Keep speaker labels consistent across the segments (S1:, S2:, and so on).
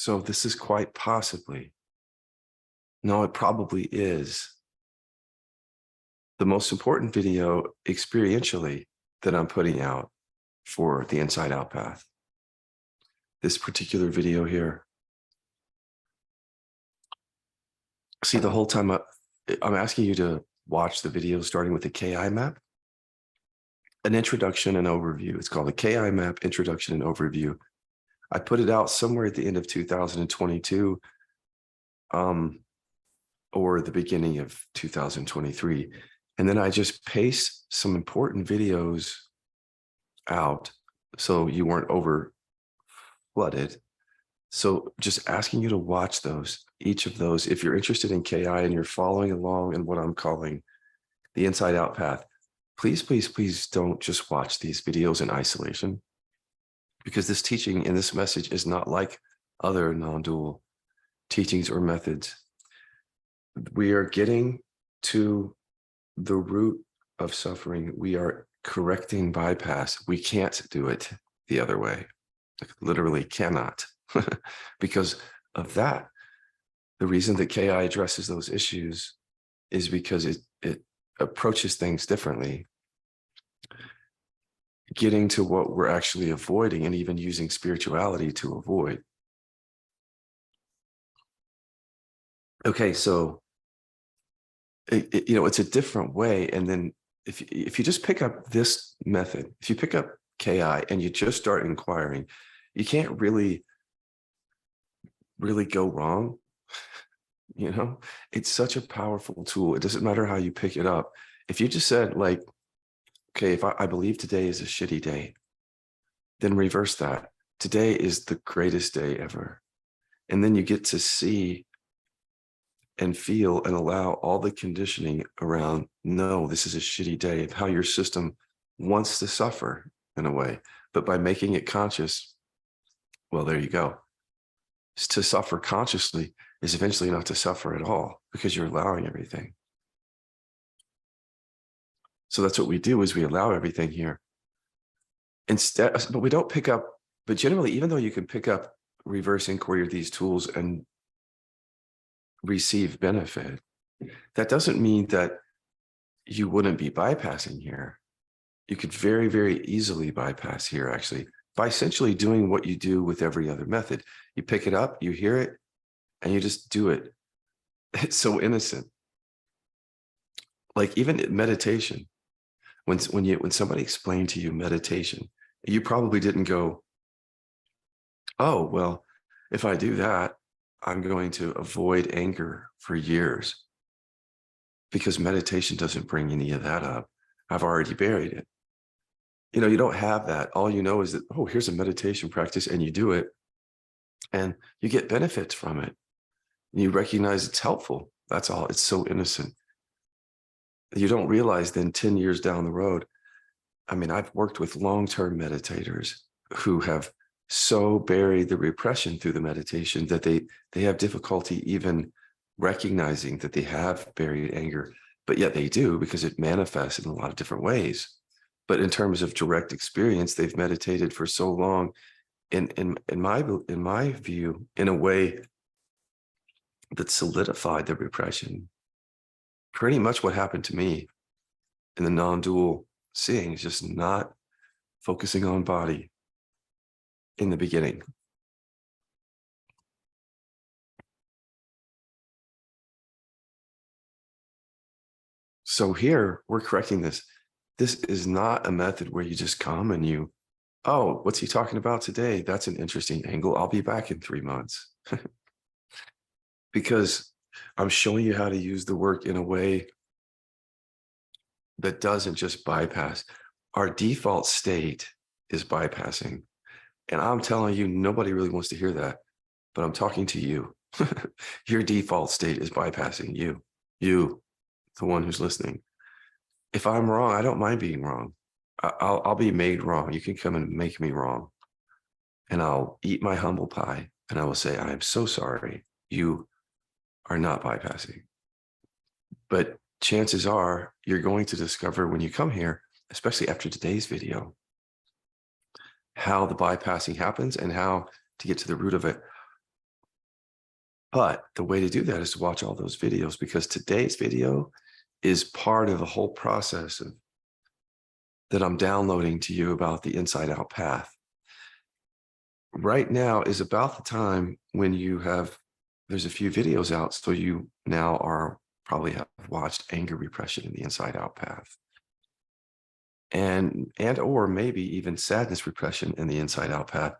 S1: So this is quite possibly, no, it probably is the most important video experientially that I'm putting out for the Inside Out path. This particular video here. See, the whole time I'm asking you to watch the video starting with the KI map, an introduction and overview. It's called the KI map introduction and overview. I put it out somewhere at the end of 2022 or the beginning of 2023. And then I just paste some important videos out so you weren't over flooded. So just asking you to watch those, each of those. If you're interested in KI and you're following along in what I'm calling the Inside Out path, please, please, please don't just watch these videos in isolation, because this teaching and this message is not like other non-dual teachings or methods. We are getting to the root of suffering. We are correcting bypass. We can't do it the other way. Like, literally cannot. Because of that, the reason that KI addresses those issues is because it approaches things differently, getting to what we're actually avoiding and even using spirituality to avoid. Okay, so it's a different way. And then if you just pick up this method, if you pick up KI and you just start inquiring, you can't really go wrong. It's such a powerful tool. It doesn't matter how you pick it up. If you just said, like, okay, if I believe today is a shitty day, then reverse that. Today is the greatest day ever. And then you get to see and feel and allow all the conditioning around, no, this is a shitty day, of how your system wants to suffer in a way. But by making it conscious, well, there you go. To suffer consciously is eventually not to suffer at all, because you're allowing everything. So that's what we do, is we allow everything here. Instead, but we don't pick up, but generally, even though you can pick up reverse inquiry of these tools and receive benefit, that doesn't mean that you wouldn't be bypassing here. You could very, very easily bypass here, actually, by essentially doing what you do with every other method. You pick it up, you hear it, and you just do it. It's so innocent. Like, even meditation, when somebody explained to you meditation, you probably didn't go, oh, well, if I do that, I'm going to avoid anger for years, because meditation doesn't bring any of that up. I've already buried it. You don't have that. All you know is that, oh, here's a meditation practice, and you do it and you get benefits from it. And you recognize it's helpful. That's all. It's so innocent. You don't realize then 10 years down the road, I mean, I've worked with long-term meditators who have so buried the repression through the meditation that they have difficulty even recognizing that they have buried anger, but yet they do, because it manifests in a lot of different ways. But in terms of direct experience, they've meditated for so long, in my view, in a way that solidified the repression. Pretty much what happened to me in the non-dual seeing is just not focusing on body in the beginning. So here we're correcting this. This is not a method where you just come and you, oh, what's he talking about today? That's an interesting angle. I'll be back in 3 months. Because I'm showing you how to use the work in a way that doesn't just bypass. Our default state is bypassing. And I'm telling you, nobody really wants to hear that, but I'm talking to you. Your default state is bypassing you, the one who's listening. If I'm wrong, I don't mind being wrong. I'll be made wrong. You can come and make me wrong, and I'll eat my humble pie, and I will say, I am so sorry. You are not bypassing. But chances are you're going to discover when you come here, especially after today's video, how the bypassing happens and how to get to the root of it. But the way to do that is to watch all those videos, because today's video is part of the whole process that I'm downloading to you about the inside out path. Right now is about the time when there's a few videos out. So you now probably have watched anger repression in the inside out path. And or maybe even sadness repression in the inside out path.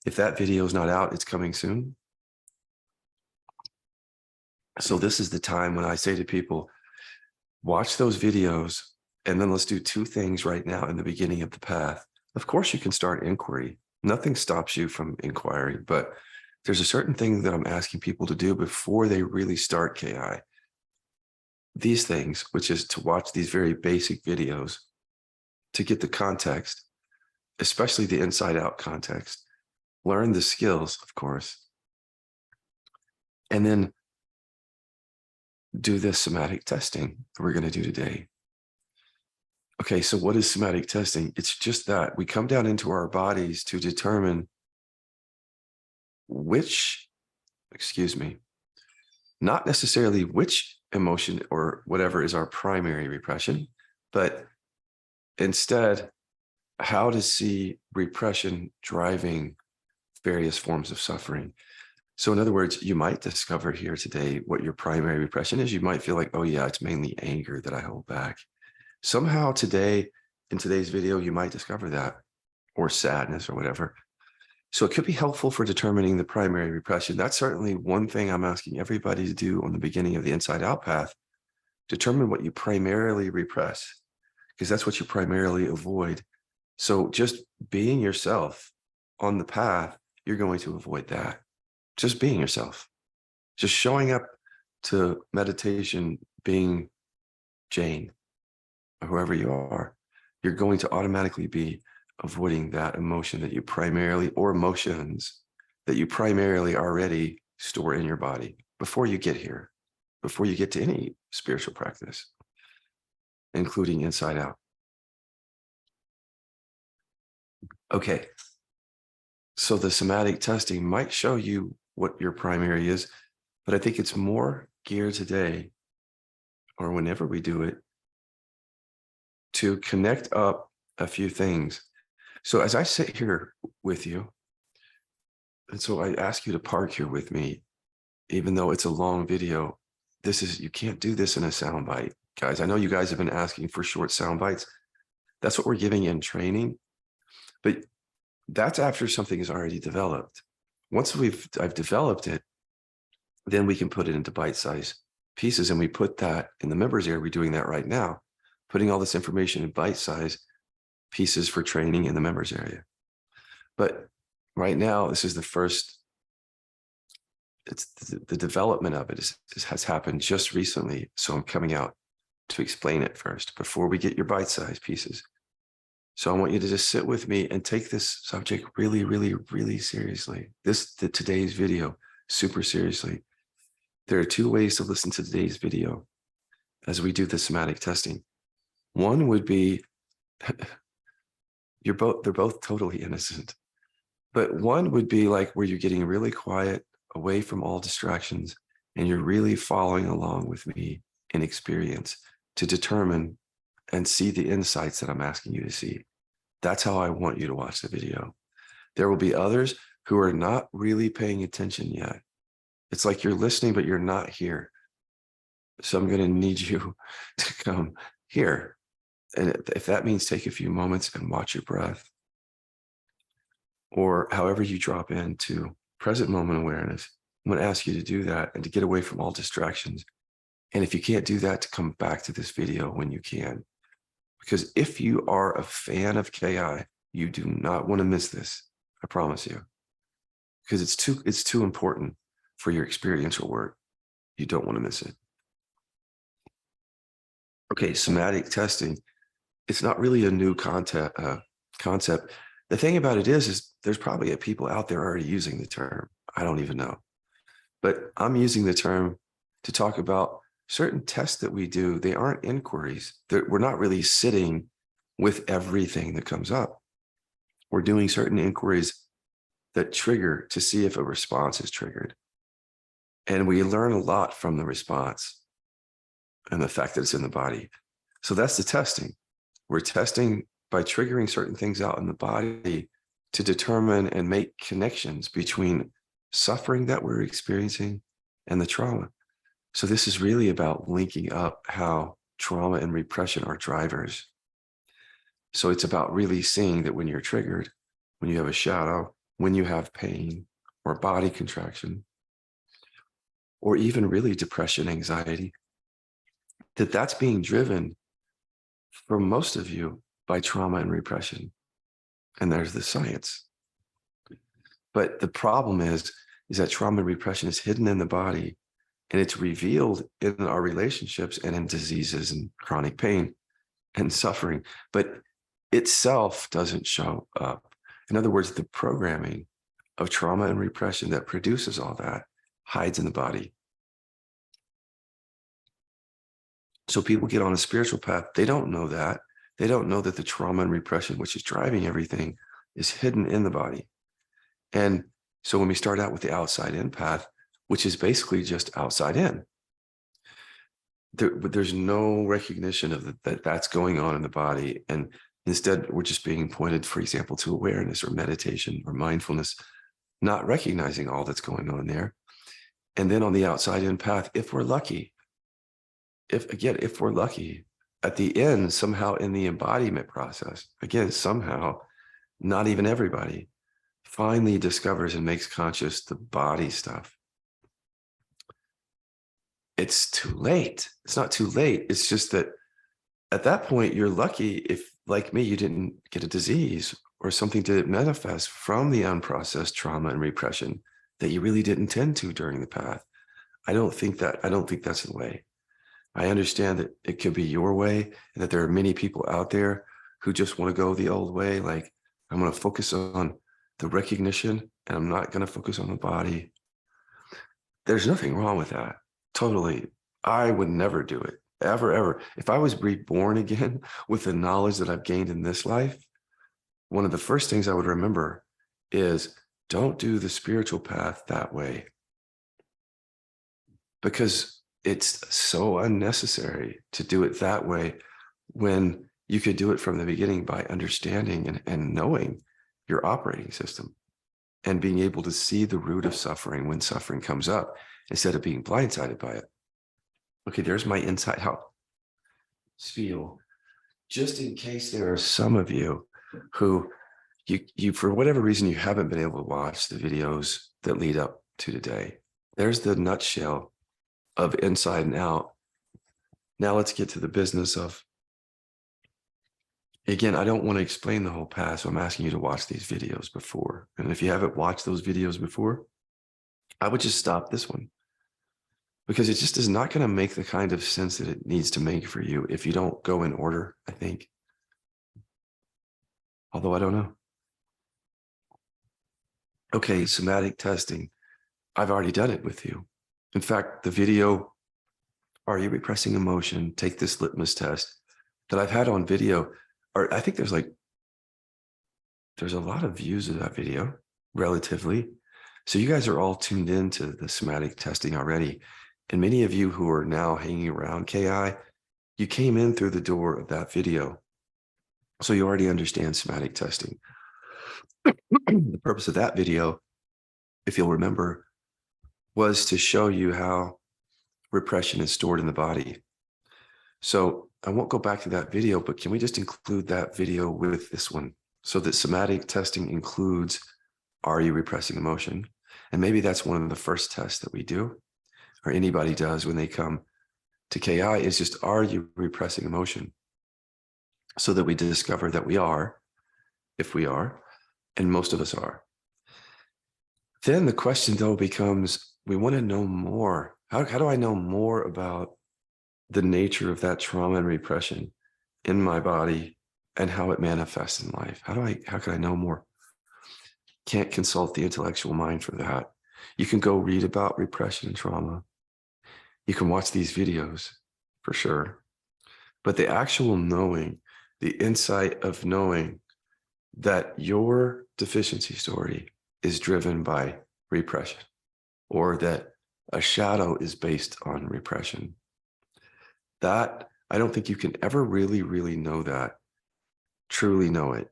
S1: If that video is not out, it's coming soon. So this is the time when I say to people, watch those videos, and then let's do two things right now in the beginning of the path. Of course, you can start inquiry. Nothing stops you from inquiring, but there's a certain thing that I'm asking people to do before they really start KI. These things, which is to watch these very basic videos to get the context, especially the inside out context, learn the skills, of course, and then do this somatic testing that we're going to do today. Okay, so what is somatic testing? It's just that we come down into our bodies to determine not necessarily which emotion or whatever is our primary repression, but instead how to see repression driving various forms of suffering. So in other words, you might discover here today what your primary repression is. You might feel like, oh yeah, it's mainly anger that I hold back. Somehow today, in today's video, you might discover that, or sadness or whatever. So it could be helpful for determining the primary repression. That's certainly one thing I'm asking everybody to do on the beginning of the inside out path. Determine what you primarily repress, because that's what you primarily avoid. So just being yourself on the path, you're going to avoid that. Just being yourself, just showing up to meditation, being Jane, or whoever you are, you're going to automatically be avoiding that emotion that you primarily, or emotions that you primarily already store in your body before you get here, before you get to any spiritual practice, including inside out. Okay. So the somatic testing might show you what your primary is, but I think it's more geared today, or whenever we do it, to connect up a few things. So as I sit here with you, and so I ask you to park here with me, even though it's a long video, you can't do this in a sound bite, guys. I know you guys have been asking for short sound bites. That's what we're giving in training, but that's after something is already developed. Once I've developed it, then we can put it into bite-sized pieces, and we put that in the members area. We're doing that right now, putting all this information in bite-sized pieces for training in the members area. But right now, this is the first, it's the development of it has happened just recently. So I'm coming out to explain it first before we get your bite-sized pieces. So I want you to just sit with me and take this subject really, really, really seriously. Today's video, super seriously. There are two ways to listen to today's video as we do the somatic testing. One would be, they're both totally innocent. But one would be like where you're getting really quiet, away from all distractions, and you're really following along with me in experience to determine and see the insights that I'm asking you to see. That's how I want you to watch the video. There will be others who are not really paying attention yet. It's like you're listening, but you're not here. So I'm going to need you to come here. And if that means take a few moments and watch your breath, or however you drop into present moment awareness, I'm going to ask you to do that and to get away from all distractions. And if you can't do that, to come back to this video when you can. Because if you are a fan of KI, you do not want to miss this. I promise you. Because it's too important for your experiential work. You don't want to miss it. Okay, somatic testing. It's not really a new concept. The thing about it is there's probably people out there already using the term. I don't even know. But I'm using the term to talk about certain tests that we do. They aren't inquiries. We're not really sitting with everything that comes up. We're doing certain inquiries that trigger to see if a response is triggered. And we learn a lot from the response and the fact that it's in the body. So that's the testing. We're testing by triggering certain things out in the body to determine and make connections between suffering that we're experiencing and the trauma. So this is really about linking up how trauma and repression are drivers. So it's about really seeing that when you're triggered, when you have a shadow, when you have pain or body contraction, or even really depression, anxiety, that's being driven for most of you by trauma and repression. And there's the science. But the problem is that trauma and repression is hidden in the body, and it's revealed in our relationships and in diseases and chronic pain and suffering, but itself doesn't show up. In other words, the programming of trauma and repression that produces all that hides in the body. So people get on a spiritual path. They don't know that. They don't know that the trauma and repression, which is driving everything, is hidden in the body. And so when we start out with the outside in path, which is basically just outside in, there's no recognition of that that's going on in the body. And instead, we're just being pointed, for example, to awareness or meditation or mindfulness, not recognizing all that's going on there. And then on the outside in path, if we're lucky, if we're lucky, at the end, somehow in the embodiment process, again, somehow, not even everybody finally discovers and makes conscious the body stuff. It's too late. It's not too late. It's just that at that point, you're lucky if, like me, you didn't get a disease or something didn't manifest from the unprocessed trauma and repression that you really didn't tend to during the path. I don't think that's the way. I understand that it could be your way and that there are many people out there who just want to go the old way. Like, I'm going to focus on the recognition and I'm not going to focus on the body. There's nothing wrong with that. Totally. I would never do it. Ever. If I was reborn again with the knowledge that I've gained in this life, one of the first things I would remember is don't do the spiritual path that way, because it's so unnecessary to do it that way when you could do it from the beginning by understanding and knowing your operating system and being able to see the root of suffering when suffering comes up instead of being blindsided by it. Okay, there's my inside help spiel. Just in case there are some of you who you for whatever reason you haven't been able to watch the videos that lead up to today. There's the nutshell of inside and out. Now let's get to the business of, again, I don't want to explain the whole path, so I'm asking you to watch these videos before. And if you haven't watched those videos before, I would just stop this one, because it just is not going to make the kind of sense that it needs to make for you if you don't go in order, I think. Although I don't know. Okay, somatic testing. I've already done it with you. In fact, the video, Are You Repressing Emotion? Take this litmus test, that I've had on video, or I think there's a lot of views of that video, relatively. So you guys are all tuned into the somatic testing already. And many of you who are now hanging around KI, you came in through the door of that video. So you already understand somatic testing. The purpose of that video, if you'll remember, was to show you how repression is stored in the body. So I won't go back to that video, but can we just include that video with this one so that somatic testing includes, are you repressing emotion? And maybe that's one of the first tests that we do, or anybody does when they come to KI, is just, are you repressing emotion? So that we discover that we are, if we are, and most of us are. Then the question though becomes, we want to know more. How do I know more about the nature of that trauma and repression in my body and how it manifests in life? How can I know more? Can't consult the intellectual mind for that. You can go read about repression and trauma. You can watch these videos for sure. But the actual knowing, the insight of knowing that your deficiency story is driven by repression, or that A shadow is based on repression. That, I don't think you can ever really, really know that, truly know it,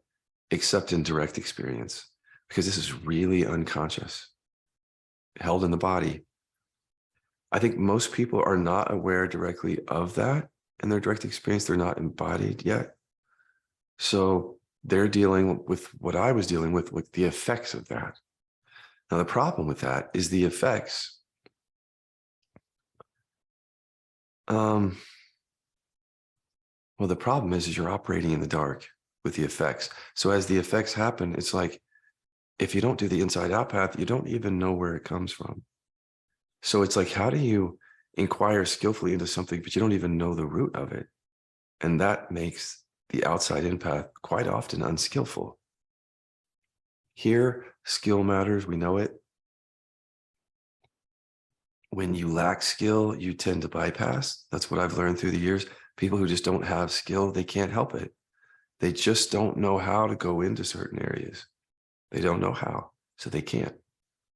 S1: except in direct experience, because this is really unconscious, held in the body. I think most people are not aware directly of that in their direct experience. They're not embodied yet. So they're dealing with what I was dealing with the effects of that. Now, the problem with that is the effects. Well, the problem is you're operating in the dark with the effects. So as the effects happen, it's like, if you don't do the inside out path, you don't even know where it comes from. So it's like, how do you inquire skillfully into something, but you don't even know the root of it? And that makes the outside in path quite often unskillful. Here, skill matters, we know it. When you lack skill, you tend to bypass. That's what I've learned through the years. People who just don't have skill, they can't help it. They just don't know how to go into certain areas. They don't know how, so they can't.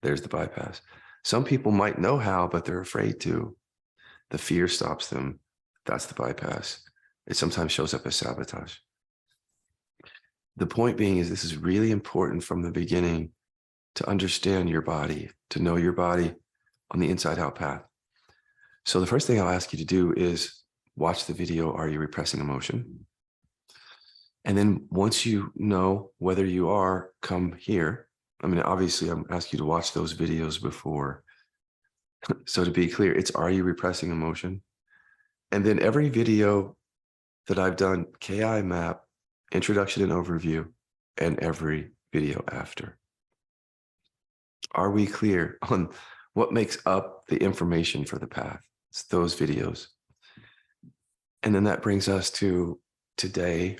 S1: There's the bypass. Some people might know how, but they're afraid to. The fear stops them. That's the bypass. It sometimes shows up as sabotage. The point being is, this is really important from the beginning to understand your body, to know your body on the inside out path. So the first thing I'll ask you to do is watch the video, Are You Repressing Emotion? And then once you know whether you are, come here. I mean, obviously I'm asking you to watch those videos before. So to be clear, it's Are You Repressing Emotion? And then every video that I've done, KI map, introduction and overview, and every video after. Are we clear on what makes up the information for the path? It's those videos. And then that brings us to today,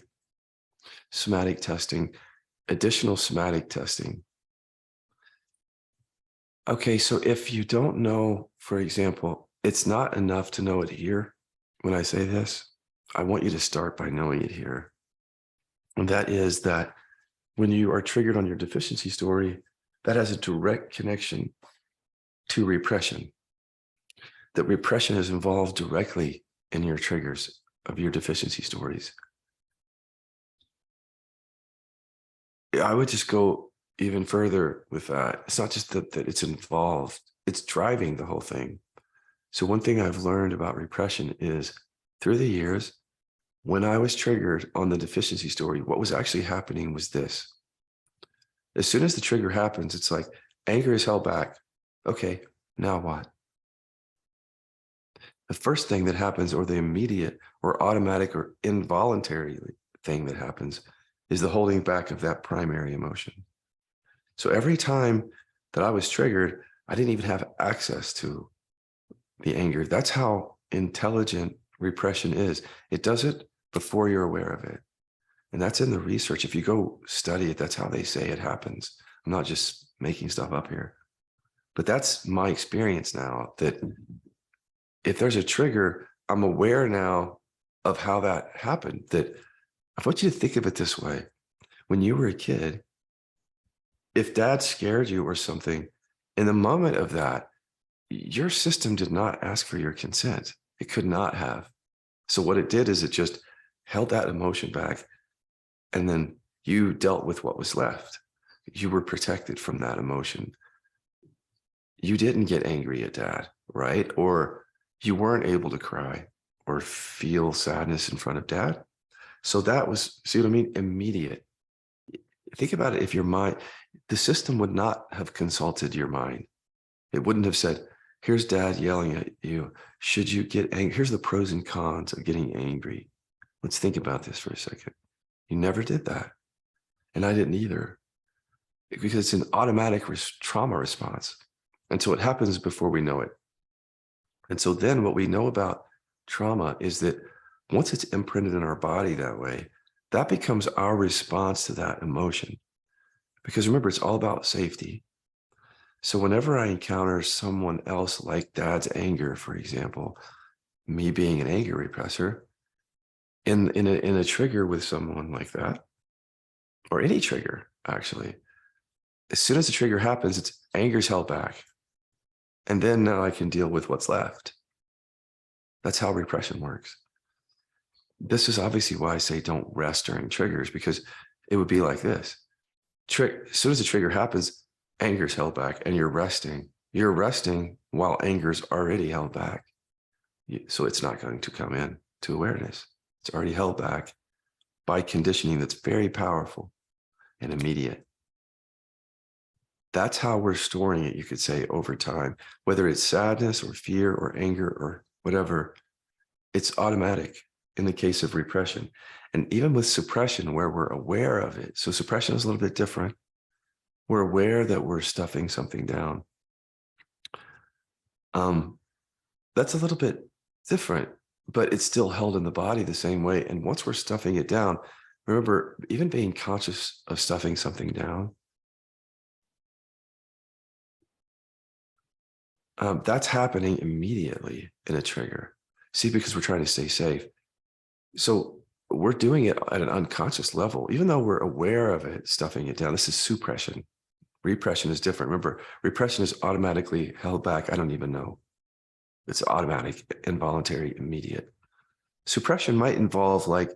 S1: somatic testing, additional somatic testing. Okay, so if you don't know, for example, it's not enough to know it here. When I say this, I want you to start by knowing it here. And that is that when you are triggered on your deficiency story, that has a direct connection to repression. That repression is involved directly in your triggers of your deficiency stories. I would just go even further with that. It's not just that it's involved, it's driving the whole thing. So one thing I've learned about repression is, through the years, when I was triggered on the deficiency story, what was actually happening was this. As soon as the trigger happens, it's like anger is held back. Okay, now what? The first thing that happens, or the immediate or automatic or involuntary thing that happens, is the holding back of that primary emotion. So every time that I was triggered, I didn't even have access to the anger. That's how intelligent repression is. It does it before you're aware of it. And that's in the research. If you go study it, that's how they say it happens. I'm not just making stuff up here. But that's my experience now, that if there's a trigger, I'm aware now of how that happened. That I want you to think of it this way. When you were a kid, if dad scared you or something, in the moment of that, your system did not ask for your consent. It could not have. So what it did is it just held that emotion back, and then you dealt with what was left. You were protected from that emotion. You didn't get angry at dad, right? Or you weren't able to cry or feel sadness in front of dad. So that was, see what I mean? Immediate. Think about it. If your mind, the system would not have consulted your mind. It wouldn't have said, here's dad yelling at you. Should you get angry? Here's the pros and cons of getting angry. Let's think about this for a second. You never did that. And I didn't either, because it's an automatic trauma response. And so it happens before we know it. And so then what we know about trauma is that once it's imprinted in our body that way, that becomes our response to that emotion. Because remember, it's all about safety. So whenever I encounter someone else like dad's anger, for example, me being an anger repressor, in a trigger with someone like that, or any trigger, actually, as soon as the trigger happens, it's anger's held back. And then now I can deal with what's left. That's how repression works. This is obviously why I say don't rest during triggers, because it would be like this. As soon as the trigger happens, anger is held back and you're resting. You're resting while anger's already held back. So it's not going to come in to awareness. It's already held back by conditioning that's very powerful and immediate. That's how we're storing it, you could say, over time, whether it's sadness or fear or anger or whatever, it's automatic in the case of repression. And even with suppression, where we're aware of it. So suppression is a little bit different. We're aware that we're stuffing something down. That's a little bit different, but it's still held in the body the same way. And once we're stuffing it down, remember, even being conscious of stuffing something down, that's happening immediately in a trigger. See, because we're trying to stay safe. So we're doing it at an unconscious level, even though we're aware of it, stuffing it down. This is suppression. Repression is different. Remember, repression is automatically held back. I don't even know. It's automatic, involuntary, immediate. Suppression might involve like,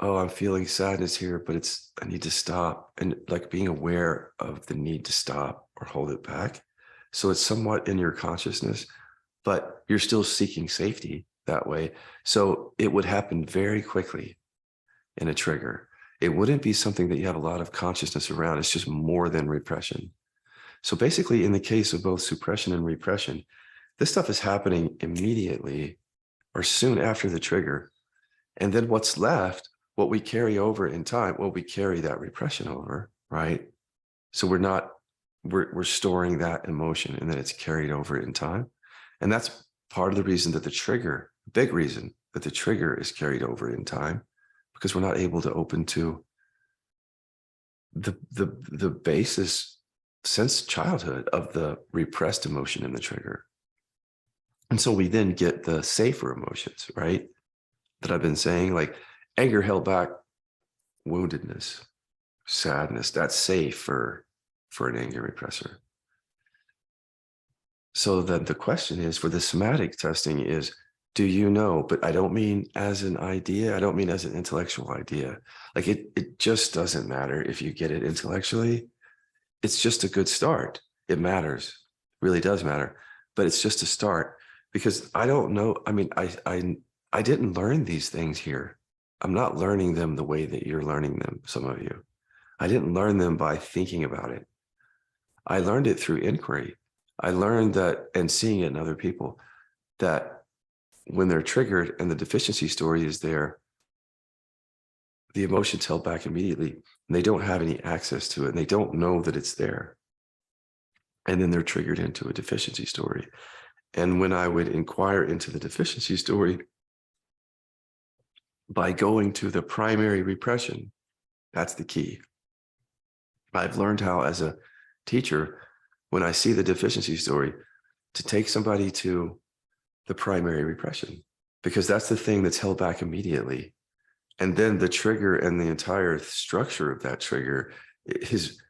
S1: oh, I'm feeling sadness here, but I need to stop, and like being aware of the need to stop or hold it back. So it's somewhat in your consciousness, but you're still seeking safety that way. So it would happen very quickly in a trigger. It wouldn't be something that you have a lot of consciousness around. It's just more than repression. So basically, in the case of both suppression and repression, this stuff is happening immediately or soon after the trigger. And then what's left, what we carry over in time, well, we carry that repression over, right? So we're storing that emotion, and then it's carried over in time. And that's part of the reason that the trigger, big reason that the trigger is carried over in time, because we're not able to open to the basis since childhood of the repressed emotion in the trigger. And so we then get the safer emotions, right? That I've been saying, like anger held back, woundedness, sadness, that's safe for an anger repressor. So then the question is, for the somatic testing is, do you know? But I don't mean as an idea. I don't mean as an intellectual idea. Like it just doesn't matter if you get it intellectually. It's just a good start. It matters, it really does matter. But it's just a start, because I don't know. I mean, I didn't learn these things here. I'm not learning them the way that you're learning them, some of you. I didn't learn them by thinking about it. I learned it through inquiry. I learned that, and seeing it in other people, that when they're triggered and the deficiency story is there, the emotion's held back immediately and they don't have any access to it and they don't know that it's there. And then they're triggered into a deficiency story. And when I would inquire into the deficiency story by going to the primary repression, that's the key. I've learned how, as a teacher, when I see the deficiency story, to take somebody to the primary repression, because that's the thing that's held back immediately. And then the trigger and the entire structure of that trigger is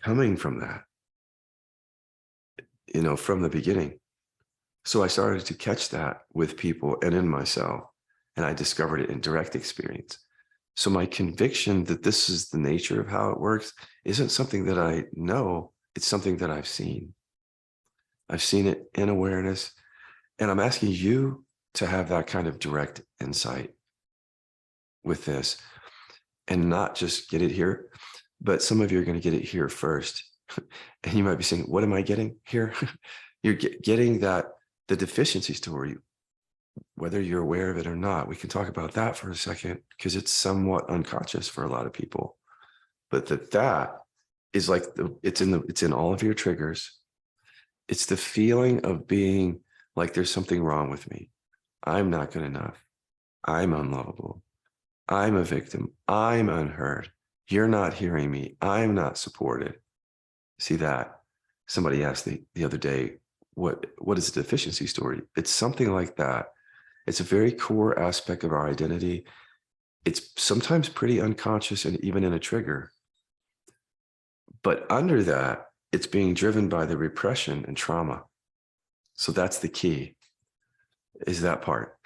S1: coming from that, from the beginning. So I started to catch that with people and in myself, and I discovered it in direct experience. So my conviction that this is the nature of how it works isn't something that I know, it's something that I've seen. I've seen it in awareness, and I'm asking you to have that kind of direct insight with this, and not just get it here, but some of you are going to get it here first. And you might be saying, what am I getting here? You're getting that the deficiency story, whether you're aware of it or not. We can talk about that for a second, because it's somewhat unconscious for a lot of people. But that is like it's in all of your triggers. It's the feeling of being like there's something wrong with me. I'm not good enough. I'm unlovable. I'm a victim. I'm unheard. You're not hearing me. I'm not supported. See that? Somebody asked the other day, what is a deficiency story? It's something like that. It's a very core aspect of our identity. It's sometimes pretty unconscious and even in a trigger. But under that, it's being driven by the repression and trauma. So that's the key, is that part.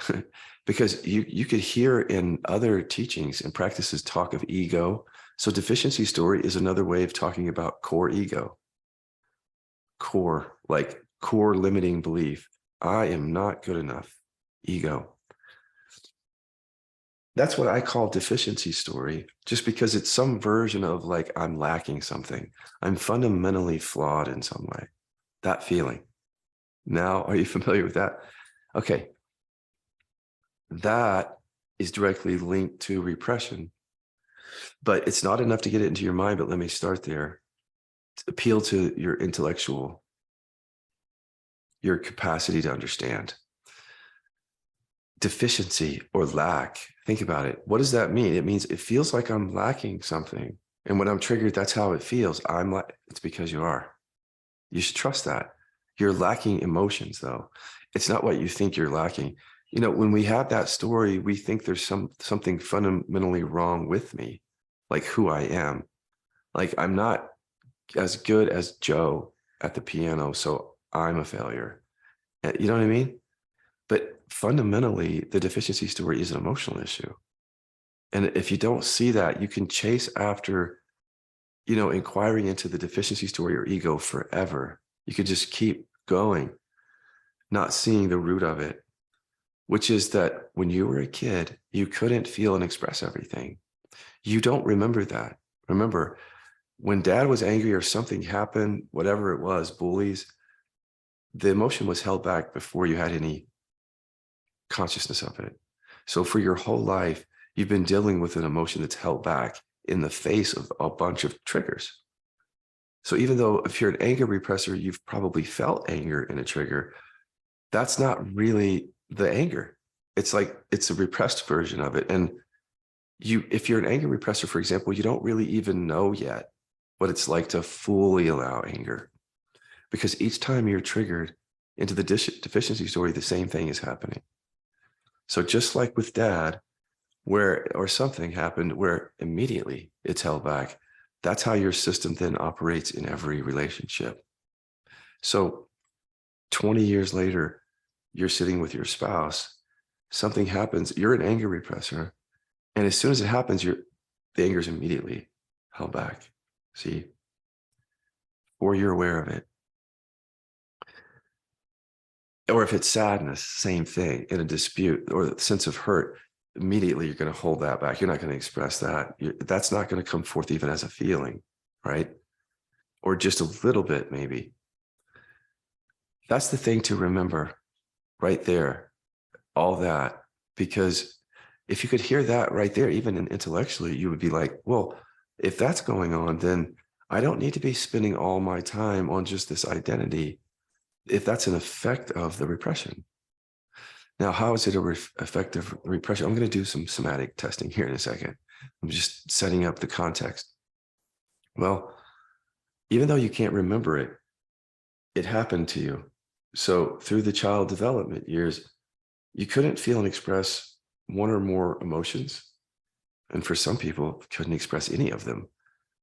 S1: Because you could hear in other teachings and practices talk of ego. So deficiency story is another way of talking about core ego. Core, like core limiting belief. I am not good enough. Ego. That's what I call deficiency story, just because it's some version of like, I'm lacking something. I'm fundamentally flawed in some way. That feeling. Now, are you familiar with that? Okay. That is directly linked to repression, but it's not enough to get it into your mind. But let me start there. Appeal to your intellectual, your capacity to understand. Deficiency or lack. Think about it. What does that mean? It means it feels like I'm lacking something. And when I'm triggered, that's how it feels. It's because you are. You should trust that. You're lacking emotions, though. It's not what you think you're lacking. You know, when we have that story, we think there's something fundamentally wrong with me, like who I am. Like I'm not as good as Joe at the piano, so I'm a failure. You know what I mean? But fundamentally, the deficiency story is an emotional issue. And if you don't see that, you can chase after, inquiring into the deficiency story or ego forever. You could just keep going, not seeing the root of it, which is that when you were a kid, you couldn't feel and express everything. You don't remember that. Remember, when dad was angry or something happened, whatever it was, bullies, the emotion was held back before you had any consciousness of it. So for your whole life, you've been dealing with an emotion that's held back in the face of a bunch of triggers. So even though if you're an anger repressor, you've probably felt anger in a trigger, that's not really the anger. It's like, it's a repressed version of it. And if you're an anger repressor, for example, you don't really even know yet what it's like to fully allow anger, because each time you're triggered into the deficiency story, the same thing is happening. So just like with dad, or something happened where immediately it's held back, that's how your system then operates in every relationship. So 20 years later, you're sitting with your spouse, something happens, you're an anger repressor, and as soon as it happens, the anger is immediately held back. See? Or you're aware of it. Or if it's sadness, same thing, in a dispute or the sense of hurt, immediately you're going to hold that back. You're not going to express that. That's not going to come forth even as a feeling, right? Or just a little bit, maybe. That's the thing to remember right there, all that, because if you could hear that right there, even intellectually, you would be like, well, if that's going on, then I don't need to be spending all my time on just this identity, if that's an effect of the repression. Now, how is it a effect of repression? I'm going to do some somatic testing here in a second. I'm just setting up the context. Well, even though you can't remember it, it happened to you. So through the child development years, you couldn't feel and express one or more emotions. And for some people, couldn't express any of them.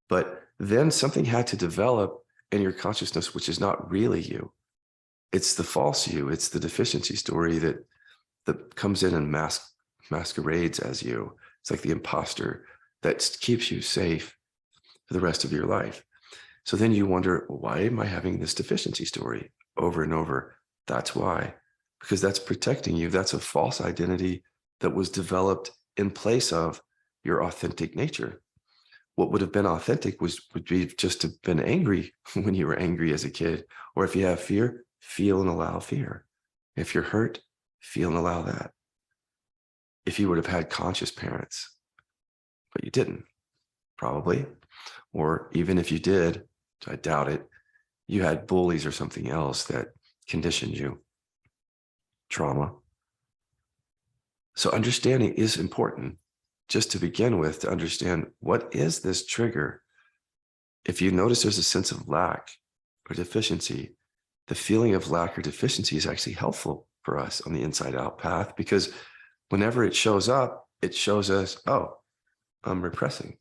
S1: But then something had to develop in your consciousness, which is not really you. It's the false you. It's the deficiency story that comes in and masquerades as you. It's like the imposter that keeps you safe for the rest of your life. So then you wonder, why am I having this deficiency story over and over? That's why, because that's protecting you. That's a false identity that was developed in place of your authentic nature. What would have been authentic would be just to have been angry when you were angry as a kid. Or if you have fear, feel and allow fear. If you're hurt, feel and allow that. If you would have had conscious parents, but you didn't, probably. Or even if you did, I doubt it, you had bullies or something else that conditioned you. Trauma. So understanding is important, just to begin with, to understand what is this trigger. If you notice there's a sense of lack or deficiency, the feeling of lack or deficiency is actually helpful for us on the inside out path, because whenever it shows up, it shows us, oh, I'm repressing.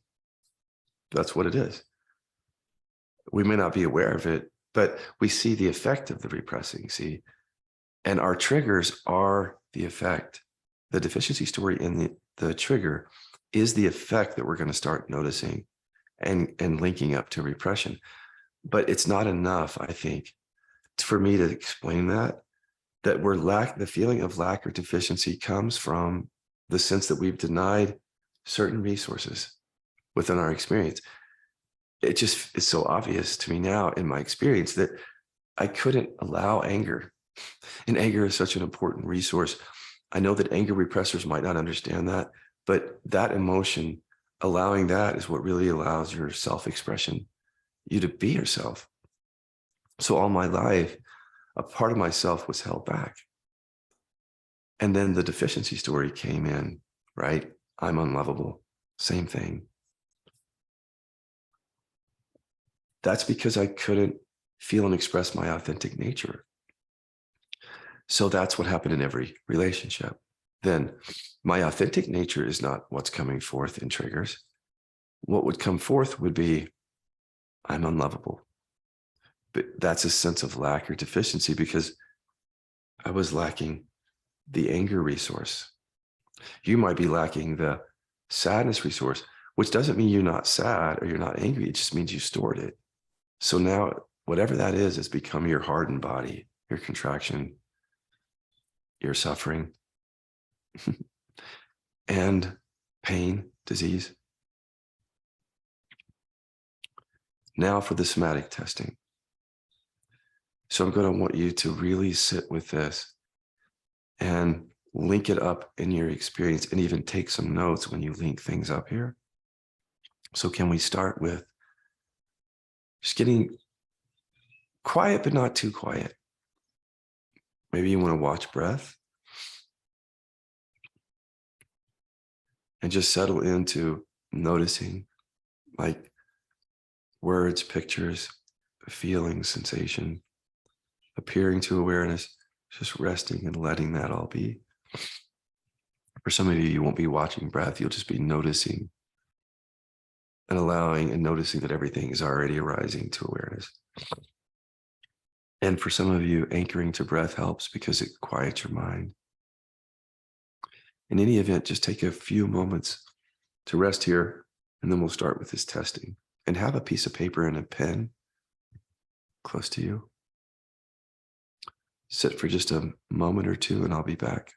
S1: That's what it is. We may not be aware of it, but we see the effect of the repressing. See, And our triggers are the effect. The deficiency story in the trigger is the effect that we're going to start noticing and linking up to repression. But it's not enough, I think, for me to explain that the feeling of lack or deficiency comes from the sense that we've denied certain resources within our experience. It just is so obvious to me now in my experience that I couldn't allow anger. And anger is such an important resource. I know that anger repressors might not understand that, but that emotion, allowing that is what really allows your self-expression, you to be yourself. So all my life, a part of myself was held back. And then the deficiency story came in, right? I'm unlovable. Same thing. That's because I couldn't feel and express my authentic nature. So that's what happened in every relationship. Then my authentic nature is not what's coming forth in triggers. What would come forth would be, I'm unlovable. But that's a sense of lack or deficiency because I was lacking the anger resource. You might be lacking the sadness resource, which doesn't mean you're not sad or you're not angry. It just means you stored it. So now whatever that is, it's become your hardened body, your contraction, your suffering, and pain, disease. Now for the somatic testing. So I'm going to want you to really sit with this and link it up in your experience and even take some notes when you link things up here. So can we start with just getting quiet, but not too quiet? Maybe you want to watch breath and just settle into noticing like words, pictures, feeling, sensation, appearing to awareness, just resting and letting that all be. For some of you, you won't be watching breath. You'll just be noticing and allowing and noticing that everything is already arising to awareness. And for some of you, anchoring to breath helps because it quiets your mind. In any event, just take a few moments to rest here, and then we'll start with this testing. And have a piece of paper and a pen close to you. Sit for just a moment or two, and I'll be back.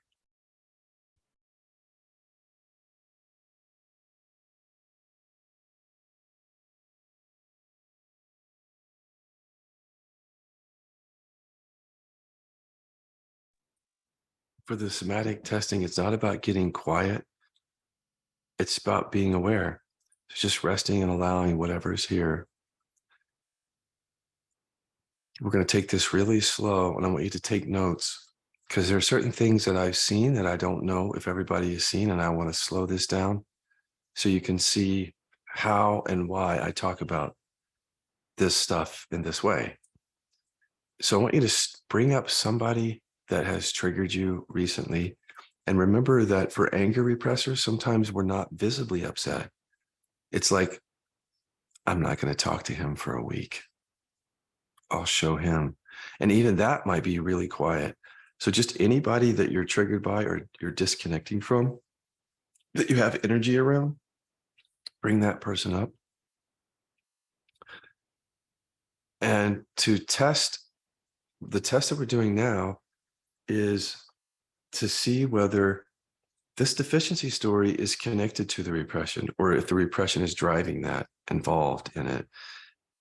S1: For the somatic testing, it's not about getting quiet. It's about being aware. It's just resting and allowing whatever is here. We're going to take this really slow, and I want you to take notes because there are certain things that I've seen that I don't know if everybody has seen, and I want to slow this down so you can see how and why I talk about this stuff in this way. So I want you to bring up somebody that has triggered you recently. And remember that for anger repressors, sometimes we're not visibly upset. It's like, I'm not going to talk to him for a week. I'll show him. And even that might be really quiet. So just anybody that you're triggered by or you're disconnecting from, that you have energy around, bring that person up. And to test, the test that we're doing now is to see whether this deficiency story is connected to the repression or if the repression is driving that, involved in it.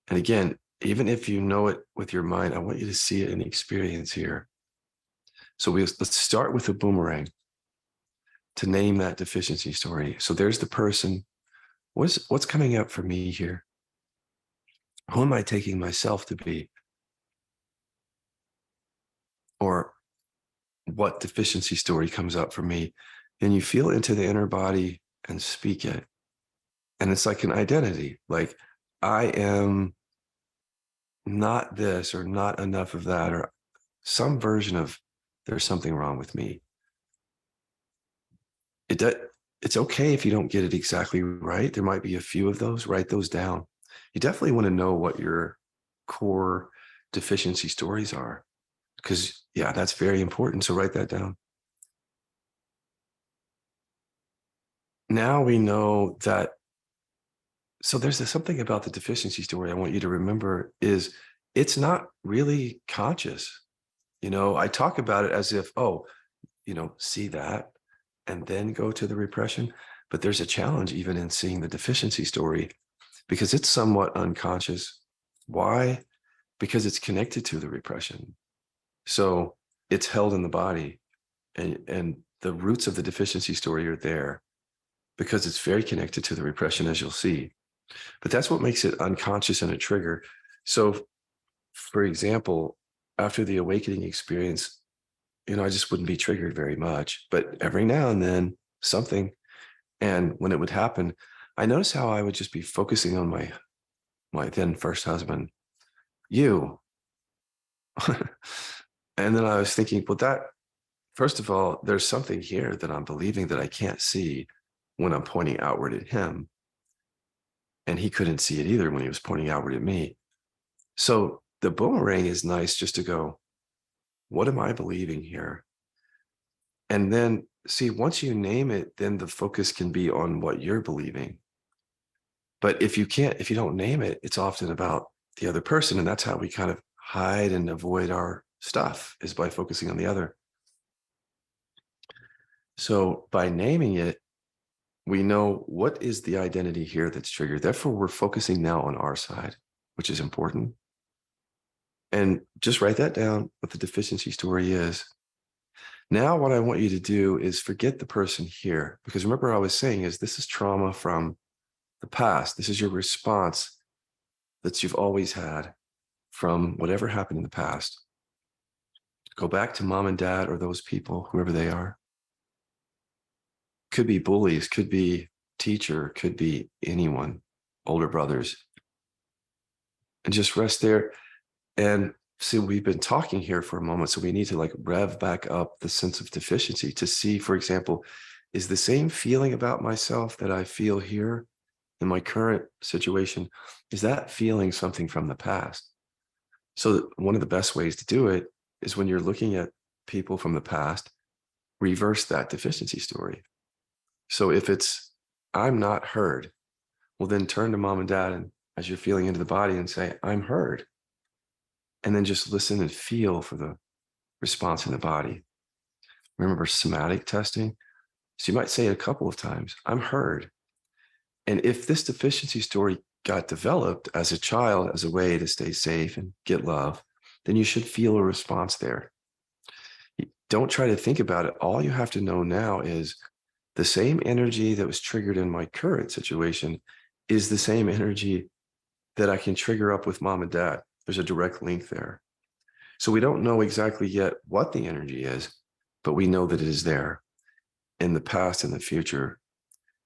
S1: And again, even if you know it with your mind, I want you to see it in experience here. So let's start with the boomerang to name that deficiency story. So there's the person. What's coming up for me here? Who am I taking myself to be? Or what deficiency story comes up for me? And you feel into the inner body and speak it. And it's like an identity, like I am not this or not enough of that, or some version of there's something wrong with me. It's okay if you don't get it exactly right. There might be a few of those, write those down. You definitely want to know what your core deficiency stories are, because yeah, that's very important. So write that down. Now we know that. So there's something about the deficiency story I want you to remember is it's not really conscious. I talk about it as if, oh, see that and then go to the repression. But there's a challenge even in seeing the deficiency story because it's somewhat unconscious. Why? Because it's connected to the repression. So it's held in the body, and the roots of the deficiency story are there because it's very connected to the repression, as you'll see. But that's what makes it unconscious and a trigger. So, for example, after the awakening experience, I just wouldn't be triggered very much, but every now and then something. And when it would happen, I noticed how I would just be focusing on my then first husband, you. And then I was thinking, well, that, first of all, there's something here that I'm believing that I can't see when I'm pointing outward at him. And he couldn't see it either when he was pointing outward at me. So the boomerang is nice just to go, what am I believing here? And then see, once you name it, then the focus can be on what you're believing. But if you don't name it, it's often about the other person. And that's how we kind of hide and avoid our stuff, is by focusing on the other. So by naming it, we know what is the identity here that's triggered. Therefore, we're focusing now on our side, which is important. And just write that down, what the deficiency story is. Now, what I want you to do is forget the person here, because remember I was saying is this is trauma from the past. This is your response that you've always had from whatever happened in the past. Go back to mom and dad or those people, whoever they are. Could be bullies, could be teacher, could be anyone, older brothers. And just rest there. And see, we've been talking here for a moment, so we need to rev back up the sense of deficiency to see, for example, is the same feeling about myself that I feel here in my current situation, is that feeling something from the past? So one of the best ways to do it is when you're looking at people from the past, reverse that deficiency story. So if it's, I'm not heard, well, then turn to mom and dad and as you're feeling into the body and say, I'm heard. And then just listen and feel for the response in the body. Remember somatic testing? So you might say it a couple of times, I'm heard. And if this deficiency story got developed as a child as a way to stay safe and get love, then you should feel a response there. Don't try to think about it. All you have to know now is the same energy that was triggered in my current situation is the same energy that I can trigger up with mom and dad. There's a direct link there. So we don't know exactly yet what the energy is, but we know that it is there in the past and the future.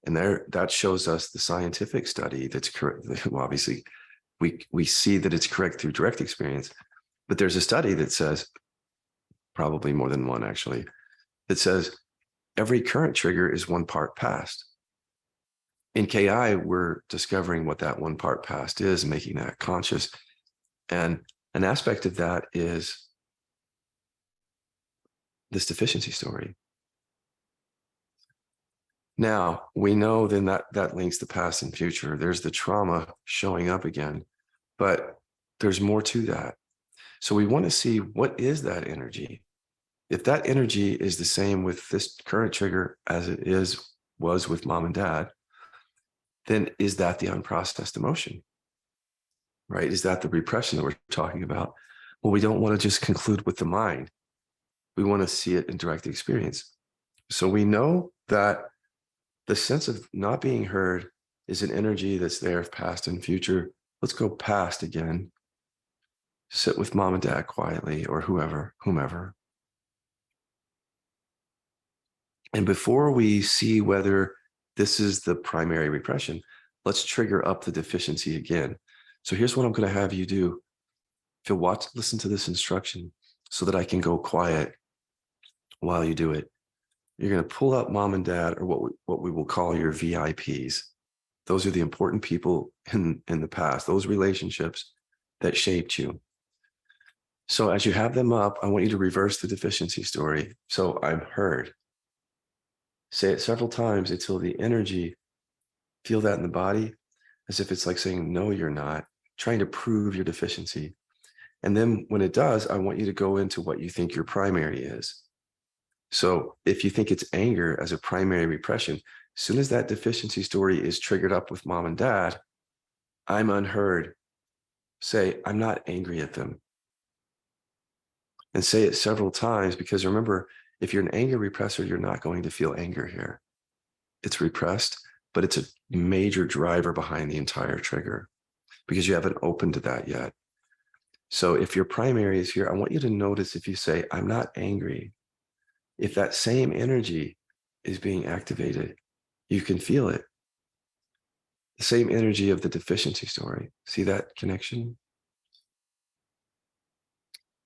S1: And that shows us the scientific study that's correct. Well, obviously, we see that it's correct through direct experience, but there's a study that says, probably more than one actually, that says every current trigger is one part past. In KI, we're discovering what that one part past is, making that conscious. And an aspect of that is this deficiency story. Now, we know then that links the past and future. There's the trauma showing up again, but there's more to that. So we want to see, what is that energy? If that energy is the same with this current trigger as it was with mom and dad, then is that the unprocessed emotion, right? Is that the repression that we're talking about? Well, we don't want to just conclude with the mind. We want to see it in direct experience. So we know that the sense of not being heard is an energy that's there, past and future. Let's go past again. Sit with mom and dad quietly, or whomever. And before we see whether this is the primary repression, let's trigger up the deficiency again. So here's what I'm going to have you do. If you'll listen to this instruction so that I can go quiet while you do it. You're going to pull up mom and dad, or what we will call your VIPs. Those are the important people in the past, those relationships that shaped you. So as you have them up, I want you to reverse the deficiency story. So I'm heard. Say it several times until the energy, feel that in the body, as if it's like saying, no, you're not, trying to prove your deficiency. And then when it does, I want you to go into what you think your primary is. So if you think it's anger as a primary repression, as soon as that deficiency story is triggered up with mom and dad, I'm unheard. Say, I'm not angry at them. And say it several times, because remember, if you're an anger repressor, you're not going to feel anger here. It's repressed, but it's a major driver behind the entire trigger because you haven't opened to that yet. So if your primary is here, I want you to notice if you say, I'm not angry, if that same energy is being activated, you can feel it. The same energy of the deficiency story. See that connection?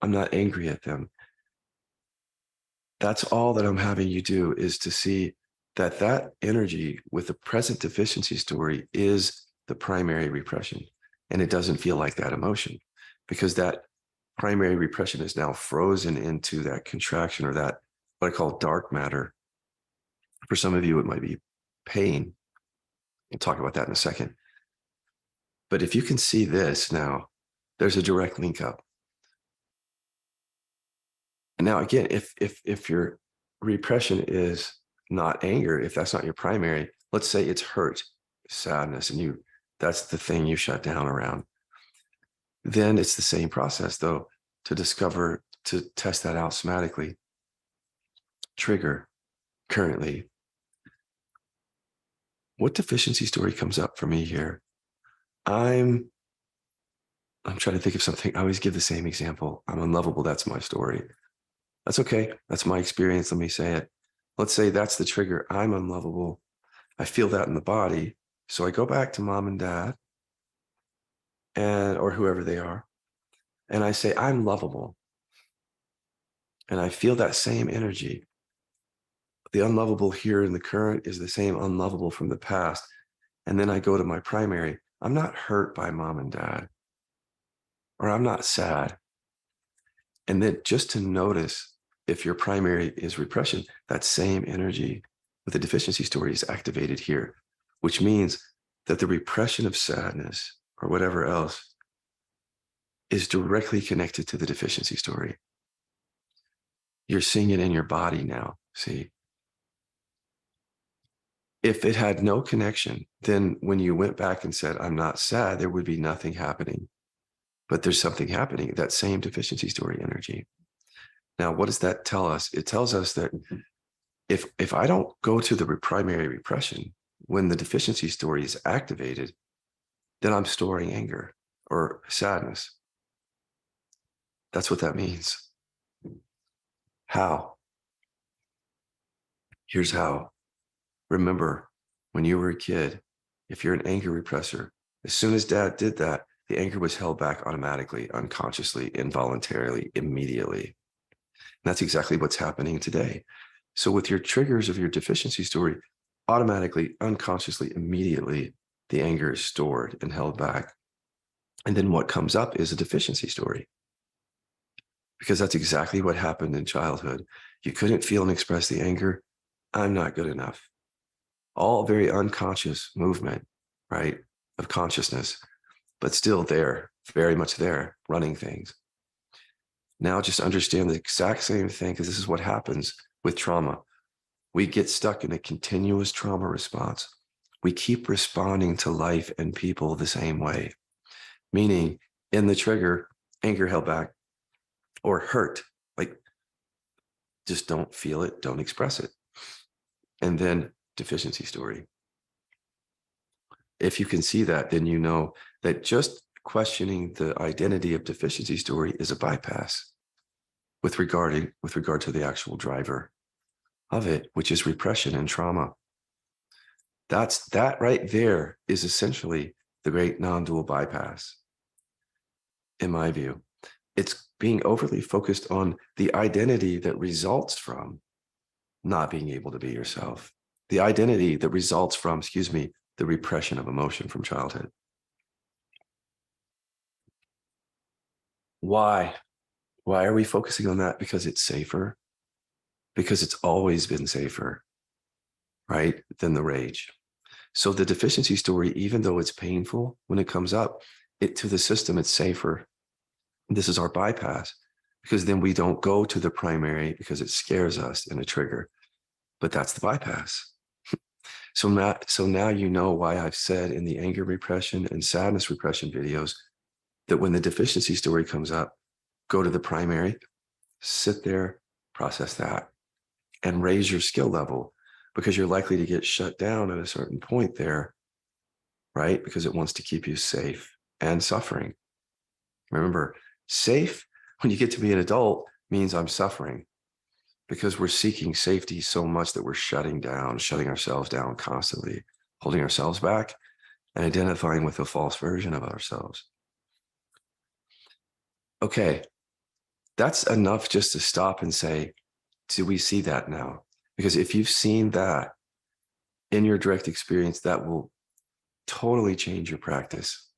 S1: I'm not angry at them. That's all that I'm having you do, is to see that that energy with the present deficiency story is the primary repression. And it doesn't feel like that emotion, because that primary repression is now frozen into that contraction, or that, what I call dark matter. For some of you, it might be pain. We'll talk about that in a second. But if you can see this now, there's a direct link up. And now again, if your repression is not anger, if that's not your primary, let's say it's hurt, sadness, and that's the thing you shut down around, then it's the same process though, to discover, to test that out somatically. Trigger currently. What deficiency story comes up for me here? I'm trying to think of something. I always give the same example. I'm unlovable. That's my story. That's okay. That's my experience. Let me say it. Let's say that's the trigger. I'm unlovable. I feel that in the body. So I go back to mom and dad, or whoever they are, and I say, I'm lovable. And I feel that same energy. The unlovable here in the current is the same unlovable from the past. And then I go to my primary. I'm not hurt by mom and dad, or I'm not sad. And then just to notice if your primary is repression, that same energy with the deficiency story is activated here, which means that the repression of sadness or whatever else is directly connected to the deficiency story. You're seeing it in your body now, see? If it had no connection, then when you went back and said, I'm not sad, there would be nothing happening. But there's something happening, that same deficiency story energy. Now, what does that tell us? It tells us that if I don't go to the primary repression when the deficiency story is activated, then I'm storing anger or sadness. That's what that means. How? Here's how. Remember, when you were a kid, if you're an anger repressor, as soon as dad did that, the anger was held back automatically, unconsciously, involuntarily, immediately. And that's exactly what's happening today. So with your triggers of your deficiency story, automatically, unconsciously, immediately, the anger is stored and held back. And then what comes up is a deficiency story, because that's exactly what happened in childhood. You couldn't feel and express the anger. I'm not good enough. All very unconscious movement, right, of consciousness, but still there, very much there, running things. Now just understand the exact same thing, because this is what happens with trauma. We get stuck in a continuous trauma response. We keep responding to life and people the same way, meaning in the trigger, anger held back, or hurt, like just don't feel it, don't express it. And then deficiency story. If you can see that, then you know that just questioning the identity of deficiency story is a bypass with regard to the actual driver of it, which is repression and trauma. That right there is essentially the great non-dual bypass, in my view. It's being overly focused on the identity that results from not being able to be yourself. The identity that results from, the repression of emotion from childhood. Why? Why are we focusing on that? Because it's safer, because it's always been safer, right, than the rage. So the deficiency story, even though it's painful when it comes up, it to the system, it's safer. This is our bypass, because then we don't go to the primary because it scares us in a trigger. But that's the bypass. So now you know why I've said in the anger repression and sadness repression videos that when the deficiency story comes up, go to the primary, sit there, process that, and raise your skill level, because you're likely to get shut down at a certain point there, right? Because it wants to keep you safe and suffering. Remember, safe when you get to be an adult means I'm suffering, because we're seeking safety so much that we're shutting ourselves down constantly, holding ourselves back and identifying with a false version of ourselves. Okay, that's enough just to stop and say, do we see that now? Because if you've seen that in your direct experience, that will totally change your practice,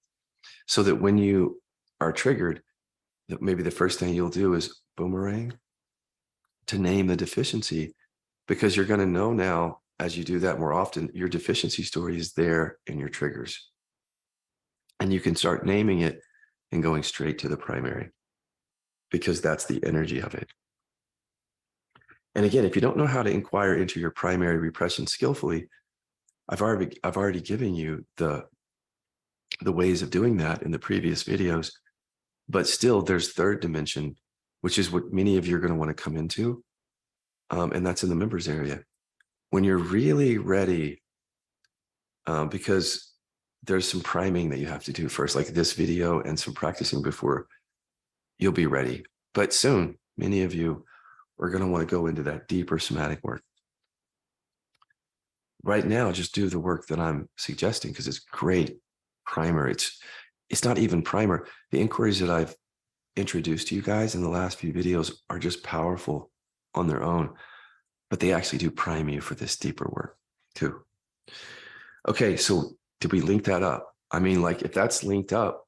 S1: so that when you are triggered, that maybe the first thing you'll do is boomerang to name the deficiency, because you're going to know now, as you do that more often, your deficiency story is there in your triggers. And you can start naming it and going straight to the primary, because that's the energy of it. And again, if you don't know how to inquire into your primary repression skillfully, I've already given you the ways of doing that in the previous videos. But still, there's third dimension, which is what many of you are going to want to come into. And that's in the members area. When you're really ready, because there's some priming that you have to do first, like this video and some practicing before you'll be ready. But soon, many of you are going to want to go into that deeper somatic work. Right now, just do the work that I'm suggesting, because it's great primer. It's not even primer. The inquiries that I've introduced to you guys in the last few videos are just powerful on their own, but they actually do prime you for this deeper work too. Okay, so did we link that up? I mean, like, if that's linked up,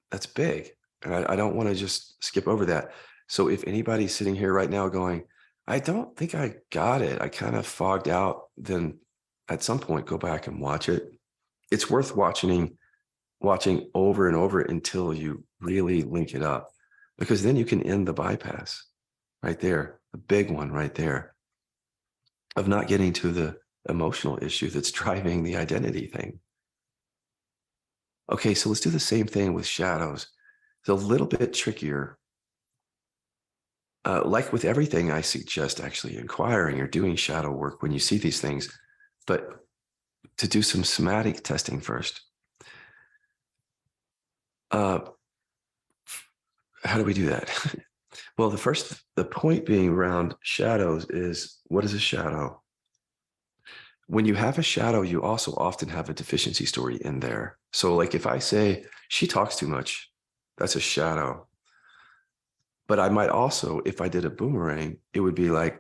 S1: that's big. And I don't want to just skip over that. So if anybody's sitting here right now going, I don't think I got it, I kind of fogged out, then at some point go back and watch it. It's worth watching over and over until you really link it up, because then you can end the bypass right there, the big one right there, of not getting to the emotional issue that's driving the identity thing. Okay, so let's do the same thing with shadows. It's a little bit trickier. Like with everything, I suggest actually inquiring or doing shadow work when you see these things, but to do some somatic testing first. How do we do that? Well, the point being around shadows is, what is a shadow? When you have a shadow, you also often have a deficiency story in there. So like if I say, she talks too much, that's a shadow. But I might also, if I did a boomerang, it would be like,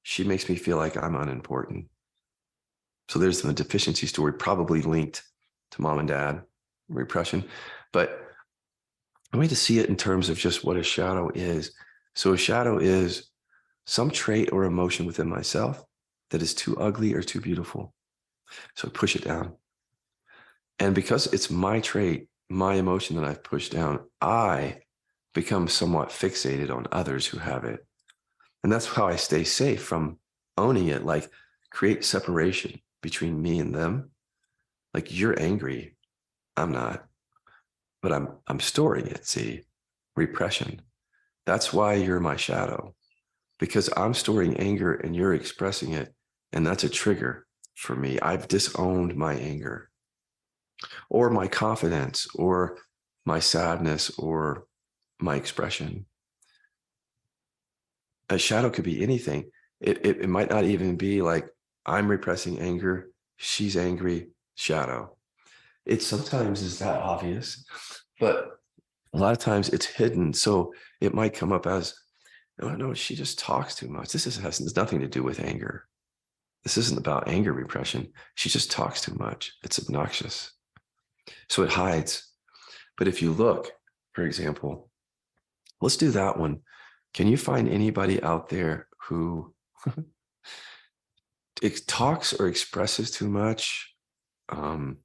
S1: she makes me feel like I'm unimportant. So there's the deficiency story, probably linked to mom and dad repression. But I want you to see it in terms of just what a shadow is. So a shadow is some trait or emotion within myself that is too ugly or too beautiful. So push it down. And because it's my trait, my emotion that I've pushed down, I become somewhat fixated on others who have it. And that's how I stay safe from owning it, like create separation between me and them. Like, you're angry, I'm not, but I'm storing it. See, repression. That's why you're my shadow, because I'm storing anger and you're expressing it. And that's a trigger for me. I've disowned my anger or my confidence or my sadness or my expression. A shadow could be anything. It might not even be like, I'm repressing anger, she's angry, shadow. It sometimes is that obvious, but a lot of times it's hidden. So it might come up as, no, she just talks too much. This has nothing to do with anger. This isn't about anger repression. She just talks too much. It's obnoxious. So it hides. But if you look, for example, Let's do that one. Can you find anybody out there who talks or expresses too much? Um,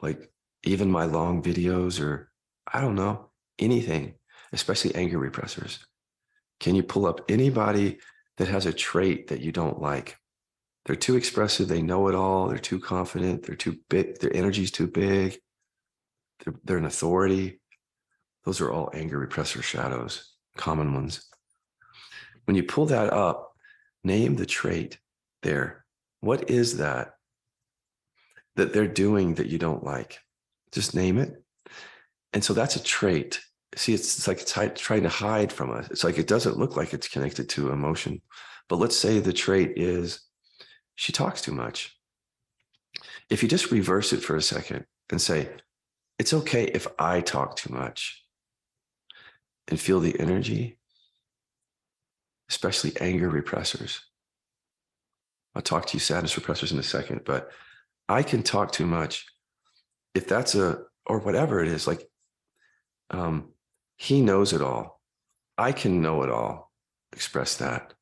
S1: like even my long videos, or I don't know, anything, especially anger repressors. Can you pull up anybody that has a trait that you don't like? They're too expressive. They know it all. They're too confident. They're too big. Their energy's too big. They're an authority. Those are all anger repressor shadows, common ones. When you pull that up, name the trait there. What is that they're doing that you don't like? Just name it. And so that's a trait. See, it's like it's trying to hide from us. It's like it doesn't look like it's connected to emotion. But let's say the trait is she talks too much. If you just reverse it for a second and say, it's okay if I talk too much, and feel the energy, especially anger repressors. I'll talk to you sadness repressors in a second, but I can talk too much. If that's or whatever it is, like he knows it all. I can know it all. Express that.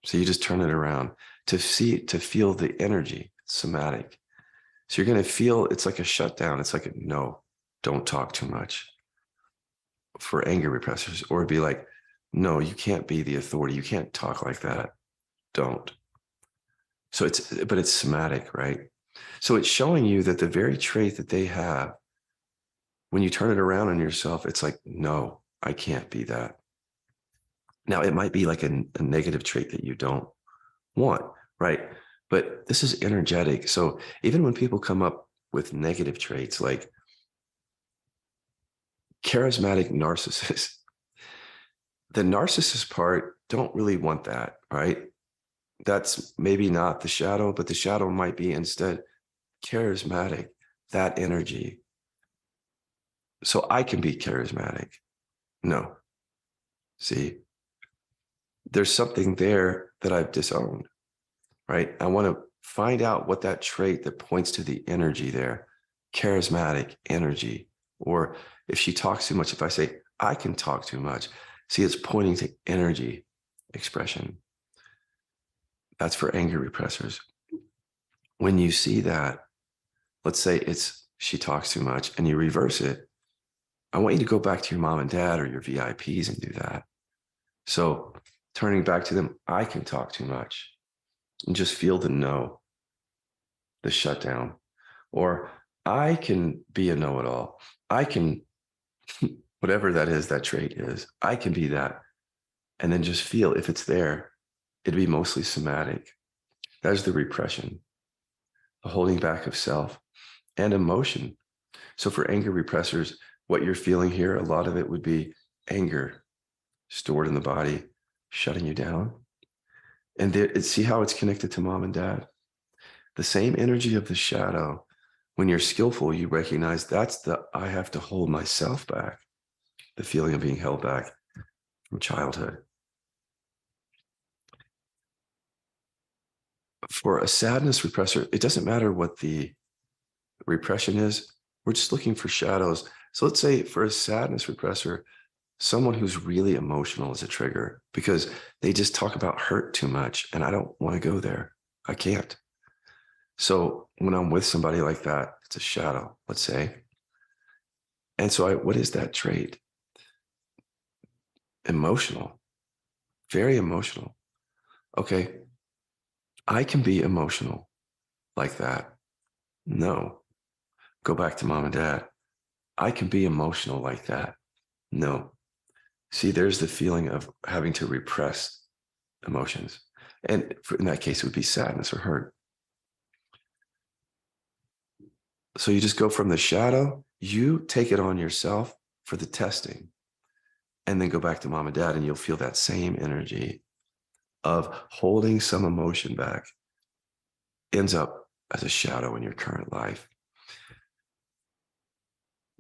S1: So you just turn it around to feel the energy, somatic. So you're going to feel it's like a shutdown. It's like a no, don't talk too much for anger repressors, or it'd be like, no, you can't be the authority. You can't talk like that. Don't. So but it's somatic, right? So it's showing you that the very trait that they have, when you turn it around on yourself, it's like, no, I can't be that. Now, it might be like a negative trait that you don't want, right? But this is energetic. So even when people come up with negative traits like charismatic narcissists, the narcissist part don't really want that, right? That's maybe not the shadow, but the shadow might be instead charismatic, that energy. So I can be charismatic. No. See, there's something there that I've disowned, right? I want to find out what that trait that points to the energy there, charismatic energy. Or if she talks too much, if I say, I can talk too much, see, it's pointing to energy expression. That's for anger repressors. When you see that, let's say she talks too much and you reverse it, I want you to go back to your mom and dad or your VIPs and do that. So turning back to them, I can talk too much, and just feel the no, the shutdown. Or I can be a know-it-all. I can, whatever that is, that trait is, I can be that. And then just feel if it's there, it'd be mostly somatic. That's the repression, the holding back of self and emotion. So for anger repressors, what you're feeling here, a lot of it would be anger stored in the body, shutting you down. And see how it's connected to mom and dad? The same energy of the shadow. When you're skillful, you recognize that's I have to hold myself back, the feeling of being held back from childhood. For a sadness repressor, it doesn't matter what the repression is. We're just looking for shadows. So let's say for a sadness repressor, someone who's really emotional is a trigger because they just talk about hurt too much. And I don't want to go there. I can't. So when I'm with somebody like that, it's a shadow, let's say. And so what is that trait? Emotional, very emotional. Okay, I can be emotional like that. No, go back to mom and dad. I can be emotional like that. No. See, there's the feeling of having to repress emotions. And in that case, it would be sadness or hurt. So you just go from the shadow, you take it on yourself for the testing, and then go back to mom and dad, and you'll feel that same energy of holding some emotion back. Ends up as a shadow in your current life.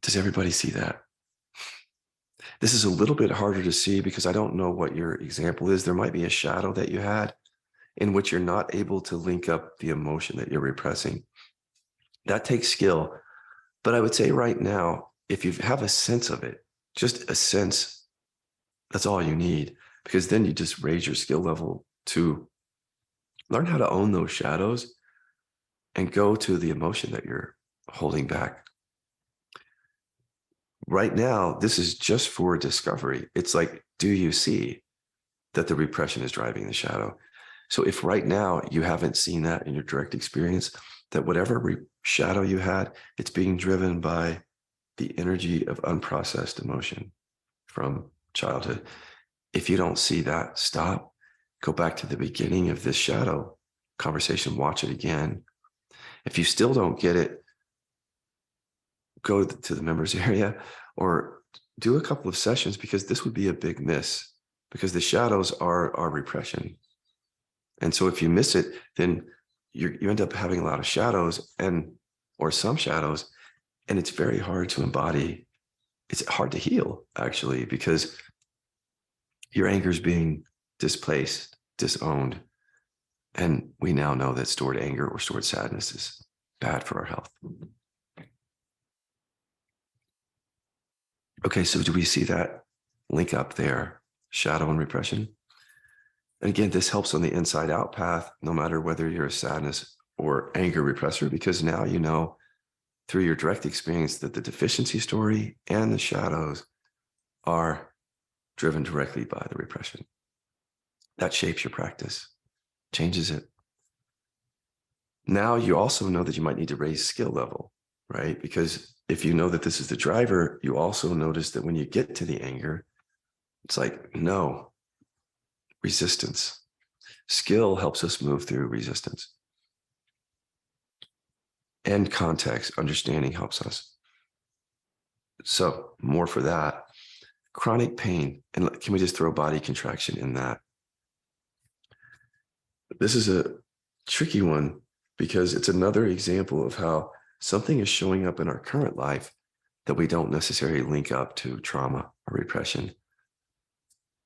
S1: Does everybody see that? This is a little bit harder to see because I don't know what your example is. There might be a shadow that you had in which you're not able to link up the emotion that you're repressing. That takes skill. But I would say right now, if you have a sense of it, just a sense. That's all you need, because then you just raise your skill level to learn how to own those shadows and go to the emotion that you're holding back. Right now, this is just for discovery. It's like, do you see that the repression is driving the shadow? So if right now you haven't seen that in your direct experience, that whatever shadow you had, it's being driven by the energy of unprocessed emotion from childhood. If you don't see that, stop, go back to the beginning of this shadow conversation, watch it again. If you still don't get it, go to the members area or do a couple of sessions, because this would be a big miss, because the shadows are our repression. And so if you miss it, then you end up having a lot of shadows or some shadows, and it's very hard to embody. It's hard to heal, actually, because your anger is being displaced, disowned. And we now know that stored anger or stored sadness is bad for our health. Okay, so do we see that link up there, shadow and repression? And again, this helps on the inside out path, no matter whether you're a sadness or anger repressor, because now you know through your direct experience that the deficiency story and the shadows are driven directly by the repression. That shapes your practice, changes it. Now you also know that you might need to raise skill level, right? Because if you know that this is the driver, you also notice that when you get to the anger, it's like, no, resistance. Skill helps us move through resistance. And context, understanding helps us. So more for that. Chronic pain. And can we just throw body contraction in that? This is a tricky one, because it's another example of how something is showing up in our current life that we don't necessarily link up to trauma or repression.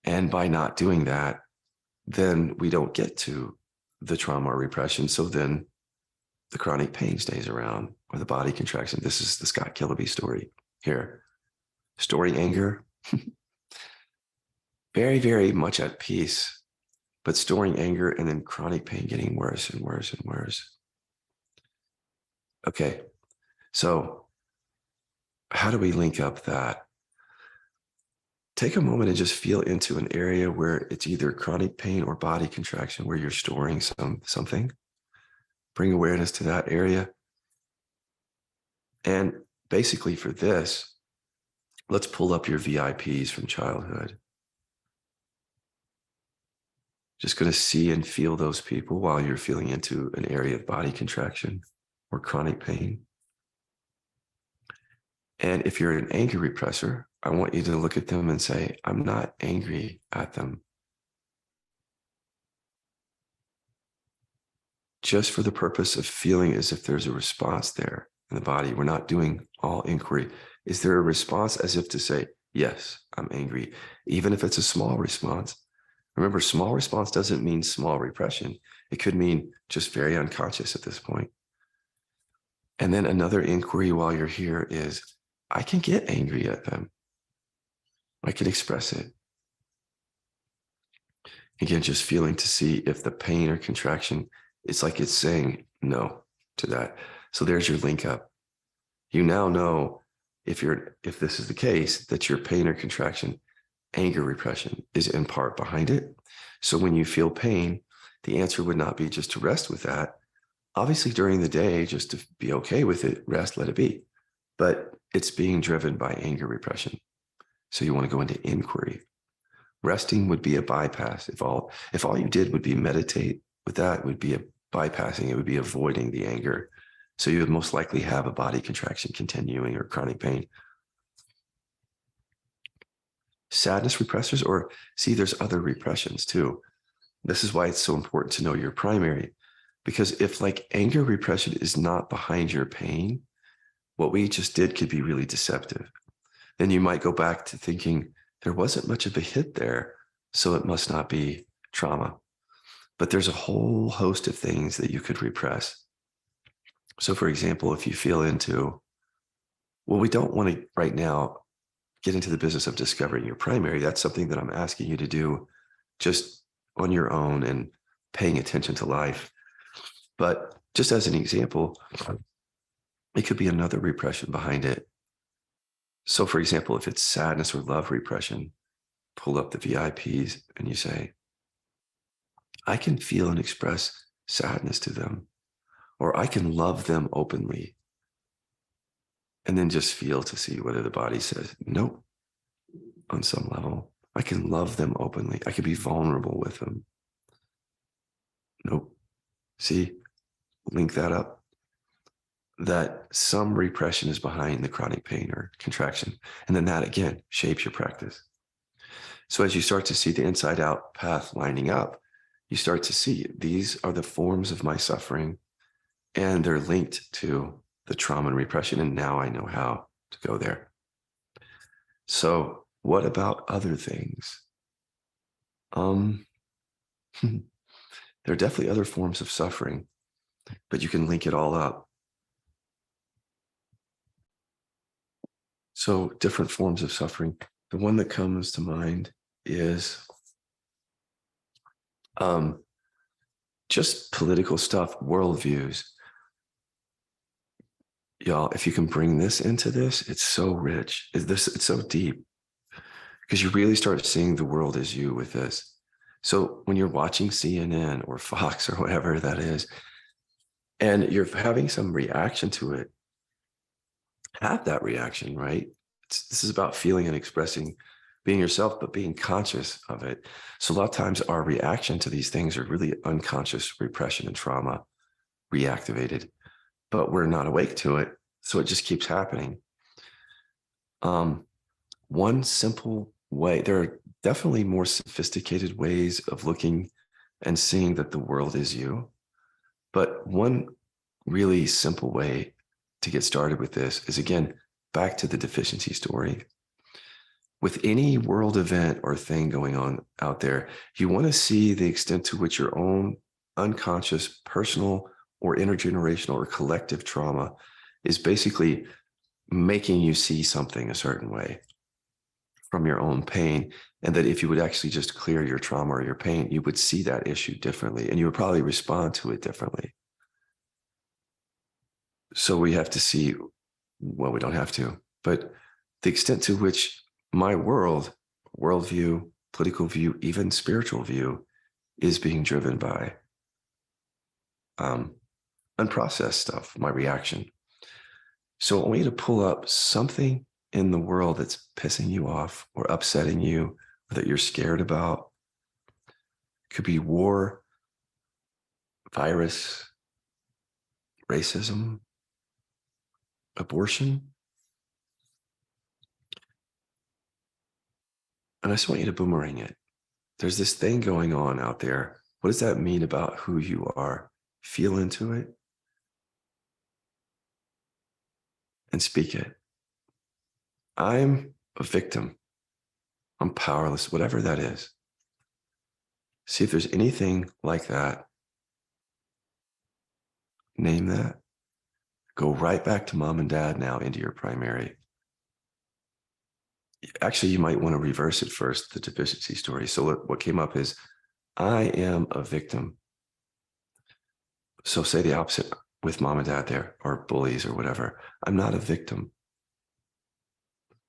S1: And by not doing that, then we don't get to the trauma or repression. So then the chronic pain stays around, or the body contraction. This is the Scott Killaby story here. Storing anger, very, very much at peace, but storing anger and then chronic pain getting worse and worse and worse. Okay, so how do we link up that? Take a moment and just feel into an area where it's either chronic pain or body contraction, where you're storing something. Bring awareness to that area. And basically for this, let's pull up your VIPs from childhood. Just going to see and feel those people while you're feeling into an area of body contraction or chronic pain. And if you're an anger repressor, I want you to look at them and say, I'm not angry at them. Just for the purpose of feeling as if there's a response there in the body. We're not doing all inquiry. Is there a response, as if to say, yes, I'm angry, even if it's a small response? Remember, small response doesn't mean small repression. It could mean just very unconscious at this point. And then another inquiry while you're here is, I can get angry at them. I can express it. Again, just feeling to see if the pain or contraction, it's like it's saying no to that. So there's your link up. You now know, if this is the case, that your pain or contraction, anger repression, is in part behind it. So when you feel pain, the answer would not be just to rest with that. Obviously, during the day, just to be okay with it, rest, let it be. But it's being driven by anger repression. So you want to go into inquiry. Resting would be a bypass. If all you did would be meditate with that, it would be a bypassing. It would be avoiding the anger. So you would most likely have a body contraction continuing or chronic pain. Sadness repressors, or see, there's other repressions too. This is why it's so important to know your primary, because if like anger repression is not behind your pain, what we just did could be really deceptive. Then you might go back to thinking there wasn't much of a hit there, so it must not be trauma. But there's a whole host of things that you could repress. So for example, if you feel into, well, we don't want to right now get into the business of discovering your primary, that's something that I'm asking you to do just on your own and paying attention to life. But just as an example, it could be another repression behind it. So for example, if it's sadness or love repression, pull up the VIPs and you say, I can feel and express sadness to them, or I can love them openly. And then just feel to see whether the body says, nope, on some level. I can love them openly. I can be vulnerable with them. Nope. See, link that up. That some repression is behind the chronic pain or contraction. And then that again shapes your practice. So as you start to see the inside out path lining up, you start to see these are the forms of my suffering and they're linked to the trauma and repression. And now I know how to go there. So what about other things? There are definitely other forms of suffering, but you can link it all up. So different forms of suffering. The one that comes to mind is just political stuff, worldviews. Y'all, if you can bring this into this, it's so rich. It's so deep because you really start seeing the world as you with this. So when you're watching CNN or Fox or whatever that is, and you're having some reaction to it, have that reaction, right? This is about feeling and expressing, being yourself, but being conscious of it. So a lot of times our reaction to these things are really unconscious repression and trauma reactivated, but we're not awake to it. So it just keeps happening. One simple way, there are definitely more sophisticated ways of looking and seeing that the world is you. But one really simple way to get started with this is, again, back to the deficiency story. With any world event or thing going on out there, you want to see the extent to which your own unconscious, personal, or intergenerational or collective trauma is basically making you see something a certain way from your own pain. And that if you would actually just clear your trauma or your pain, you would see that issue differently and you would probably respond to it differently. So we have to see, well, we don't have to, but the extent to which my worldview, political view, even spiritual view is being driven by unprocessed stuff, my reaction. So I want you to pull up something in the world that's pissing you off or upsetting you, or that you're scared about. It could be war, virus, racism, abortion. And I just want you to boomerang it. There's this thing going on out there. What does that mean about who you are? Feel into it and speak it. I'm a victim. I'm powerless, whatever that is. See if there's anything like that. Name that. Go right back to mom and dad now into your primary. Actually, you might want to reverse it first, the deficiency story. So what came up is, I am a victim. So say the opposite with mom and dad there, or bullies or whatever. I'm not a victim.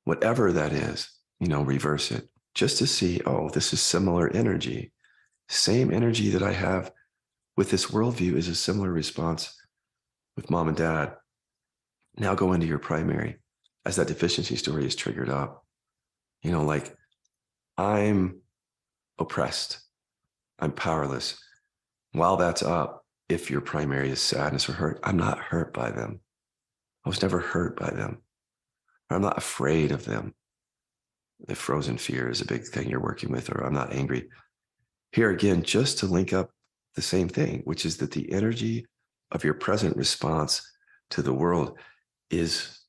S1: Whatever that is, reverse it just to see, oh, this is similar energy. Same energy that I have with this worldview is a similar response with mom and dad. Now go into your primary as that deficiency story is triggered up. Like, I'm oppressed. I'm powerless. While that's up, if your primary is sadness or hurt, I'm not hurt by them. I was never hurt by them. I'm not afraid of them. If frozen fear is a big thing you're working with, or I'm not angry. Here again, just to link up the same thing, which is that the energy of your present response to the world is,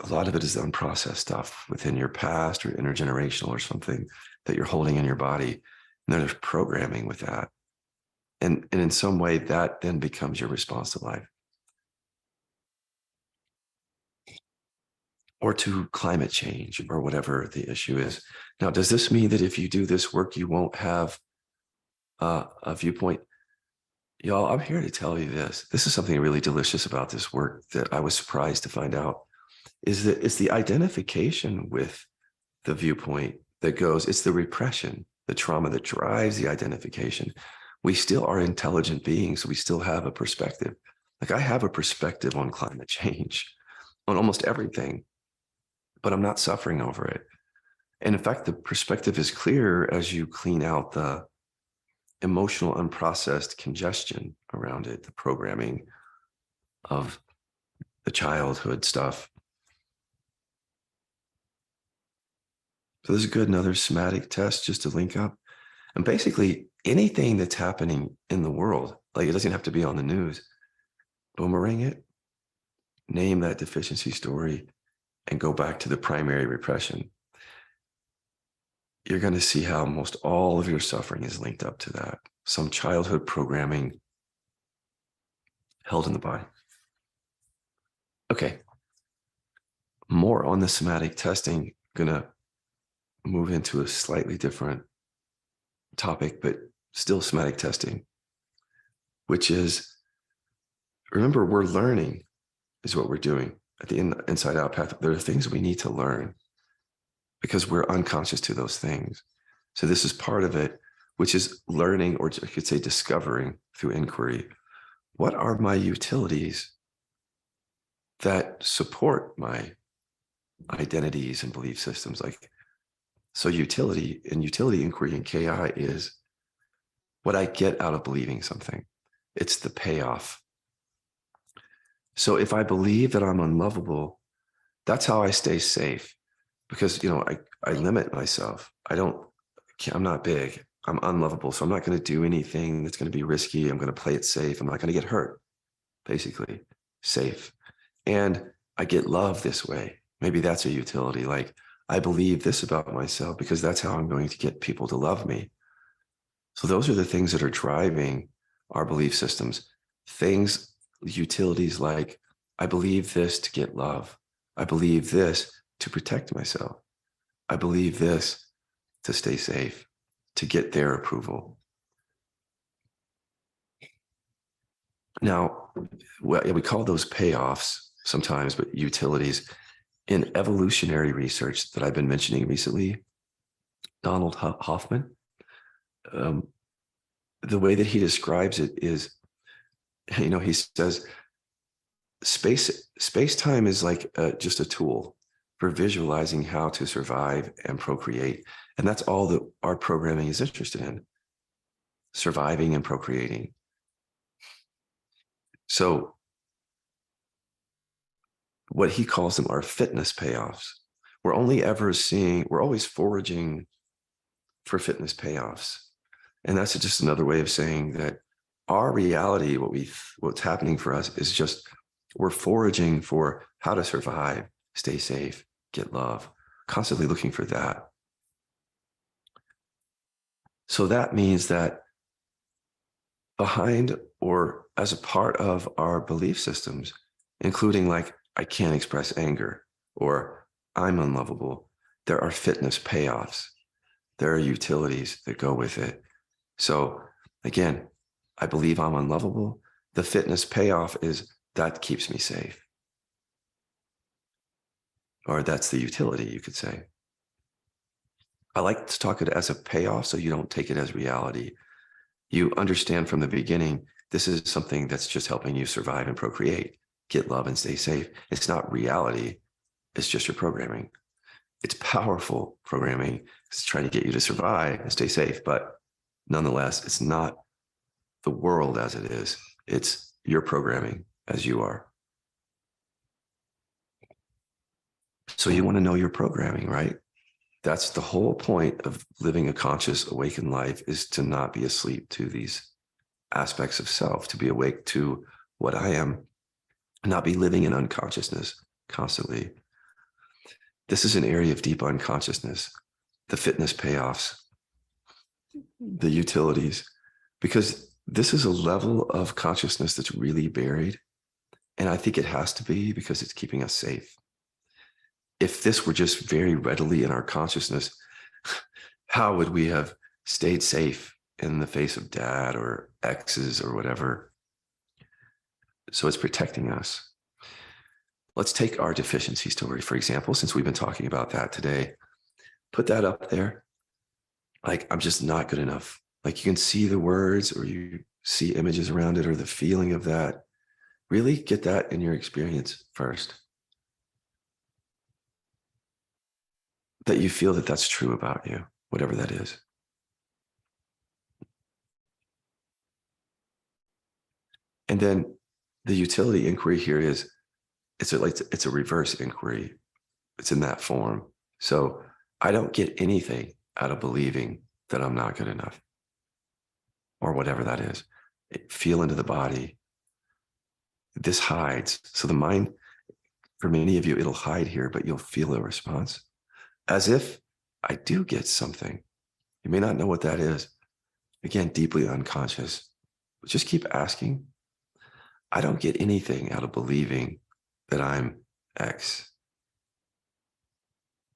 S1: a lot of it is unprocessed stuff within your past or intergenerational or something that you're holding in your body. And there's programming with that. And in some way that then becomes your response to life. or to climate change or whatever the issue is. Now, does this mean that if you do this work, you won't have a viewpoint? Y'all, I'm here to tell you this. This is something really delicious about this work that I was surprised to find out, is that it's the identification with the viewpoint that goes, it's the repression, the trauma that drives the identification. We still are intelligent beings. We still have a perspective. Like I have a perspective on climate change, on almost everything, but I'm not suffering over it. And in fact, the perspective is clear as you clean out the emotional unprocessed congestion around it, the programming of the childhood stuff. So this is good. Another somatic test just to link up. And basically anything that's happening in the world, like it doesn't have to be on the news, boomerang it, name that deficiency story, and go back to the primary repression. You're going to see how most all of your suffering is linked up to that. Some childhood programming held in the body. Okay. More on the somatic testing. Going to move into a slightly different topic, but still somatic testing, which is, remember, we're learning is what we're doing at the inside out path. There are things we need to learn because we're unconscious to those things. So this is part of it, which is learning, or I could say discovering through inquiry. What are my utilities that support my identities and belief systems? Like, so utility inquiry in KI is what I get out of believing something. It's the payoff. So if I believe that I'm unlovable, that's how I stay safe. Because, I limit myself. I'm not big. I'm unlovable. So I'm not going to do anything that's going to be risky. I'm going to play it safe. I'm not going to get hurt, basically. Safe. And I get love this way. Maybe that's a utility. Like, I believe this about myself because that's how I'm going to get people to love me. So those are the things that are driving our belief systems. Things, utilities like, I believe this to get love. I believe this to protect myself. I believe this to stay safe, to get their approval. Now, we call those payoffs sometimes, but utilities. In evolutionary research that I've been mentioning recently, Donald Hoffman, the way that he describes it is, he says, space-time is like just a tool for visualizing how to survive and procreate. And that's all that our programming is interested in, surviving and procreating. So what he calls them are fitness payoffs. We're always foraging for fitness payoffs. And that's just another way of saying that our reality, what's happening for us is just, we're foraging for how to survive, stay safe, get love, constantly looking for that. So that means that behind or as a part of our belief systems, including like, I can't express anger or I'm unlovable, there are fitness payoffs. There are utilities that go with it. So again, I believe I'm unlovable. The fitness payoff is that keeps me safe. Or that's the utility, you could say. I like to talk it as a payoff so you don't take it as reality. You understand from the beginning, this is something that's just helping you survive and procreate, get love and stay safe. It's not reality. It's just your programming. It's powerful programming. It's trying to get you to survive and stay safe. But nonetheless, it's not the world as it is. It's your programming as you are. So you want to know your programming, right? That's the whole point of living a conscious, awakened life, is to not be asleep to these aspects of self, to be awake to what I am, not be living in unconsciousness constantly. This is an area of deep unconsciousness, the fitness payoffs, the utilities, because this is a level of consciousness that's really buried. And I think it has to be because it's keeping us safe. if this were just very readily in our consciousness, how would we have stayed safe in the face of dad or exes or whatever? So it's protecting us. Let's take our deficiency story, for example, since we've been talking about that today. Put that up there. Like, I'm just not good enough. Like, you can see the words or you see images around it or the feeling of that. Really get that in your experience first. That you feel that that's true about you, whatever that is. And then the utility inquiry here is, it's a reverse inquiry. It's in that form. So I don't get anything out of believing that I'm not good enough or whatever that is. Feel into the body. This hides. So the mind, for many of you, it'll hide here, but you'll feel a response as if I do get something. You may not know what that is. Again, deeply unconscious. But just keep asking. I don't get anything out of believing that I'm X.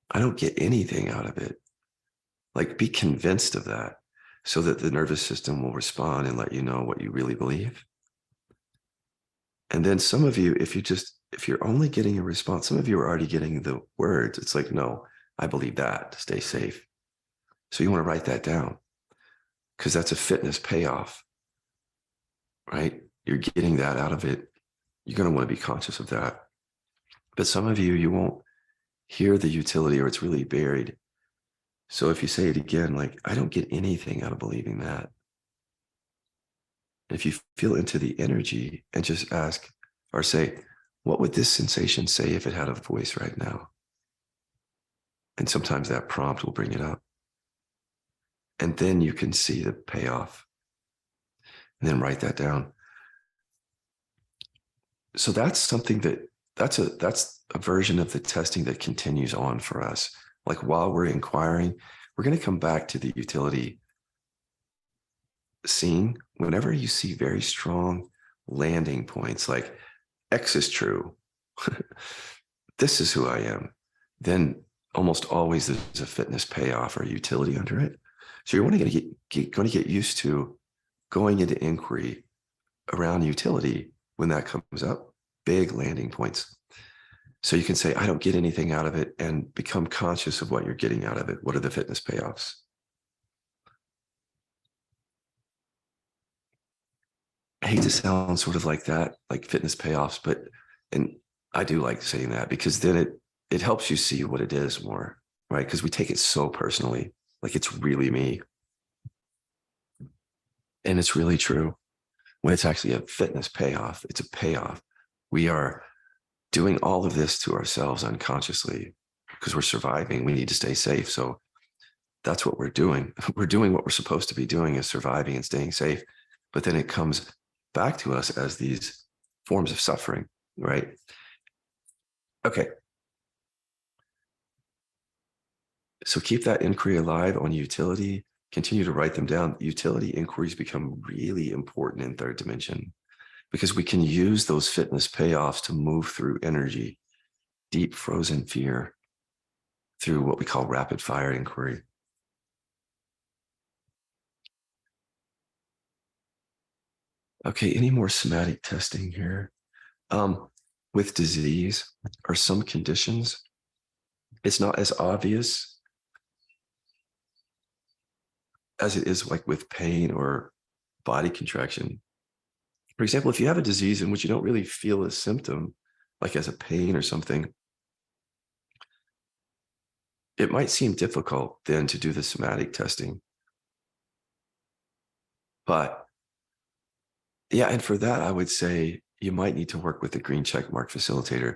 S1: I don't get anything out of it. Like, be convinced of that so that the nervous system will respond and let you know what you really believe. And then some of you, if you're only getting a response, some of you are already getting the words. It's like, no, I believe that to stay safe. So you want to write that down because that's a fitness payoff, right? You're getting that out of it. You're going to want to be conscious of that. But some of you, you won't hear the utility or it's really buried. So if you say it again, like, I don't get anything out of believing that. If you feel into the energy and just ask or say, what would this sensation say if it had a voice right now? And sometimes that prompt will bring it up. And then you can see the payoff. And then write that down. So that's something that's a version of the testing that continues on for us. Like, while we're inquiring, we're going to come back to the utility scene. Whenever you see very strong landing points, like X is true, this is who I am, then almost always there's a fitness payoff or utility under it. So you're going to get used to going into inquiry around utility when that comes up, big landing points. So you can say, I don't get anything out of it, and become conscious of what you're getting out of it. What are the fitness payoffs? I hate to sound sort of like that, like fitness payoffs, and I do like saying that because then it helps you see what it is more, right? Because we take it so personally, like it's really me. And it's really true. When it's actually a fitness payoff, it's a payoff. We are doing all of this to ourselves unconsciously because we're surviving. We need to stay safe. So that's what we're doing. We're doing what we're supposed to be doing, is surviving and staying safe. But then it comes back to us as these forms of suffering, right? Okay. So keep that inquiry alive on utility. Continue to write them down. Utility inquiries become really important in third dimension because we can use those fitness payoffs to move through energy, deep frozen fear, through what we call rapid fire inquiry. Okay, any more somatic testing here? With disease or some conditions, it's not as obvious as it is like with pain or body contraction. For example, if you have a disease in which you don't really feel a symptom, like as a pain or something, it might seem difficult then to do the somatic testing. But yeah, and for that, I would say you might need to work with the green check mark facilitator.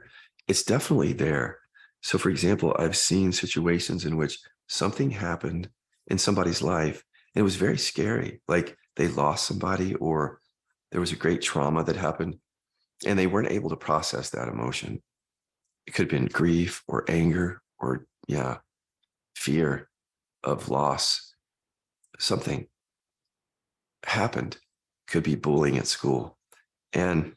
S1: It's definitely there. So for example, I've seen situations in which something happened in somebody's life and it was very scary. Like they lost somebody or there was a great trauma that happened and they weren't able to process that emotion. It could have been grief or anger or fear of loss. Something happened. Could be bullying at school. And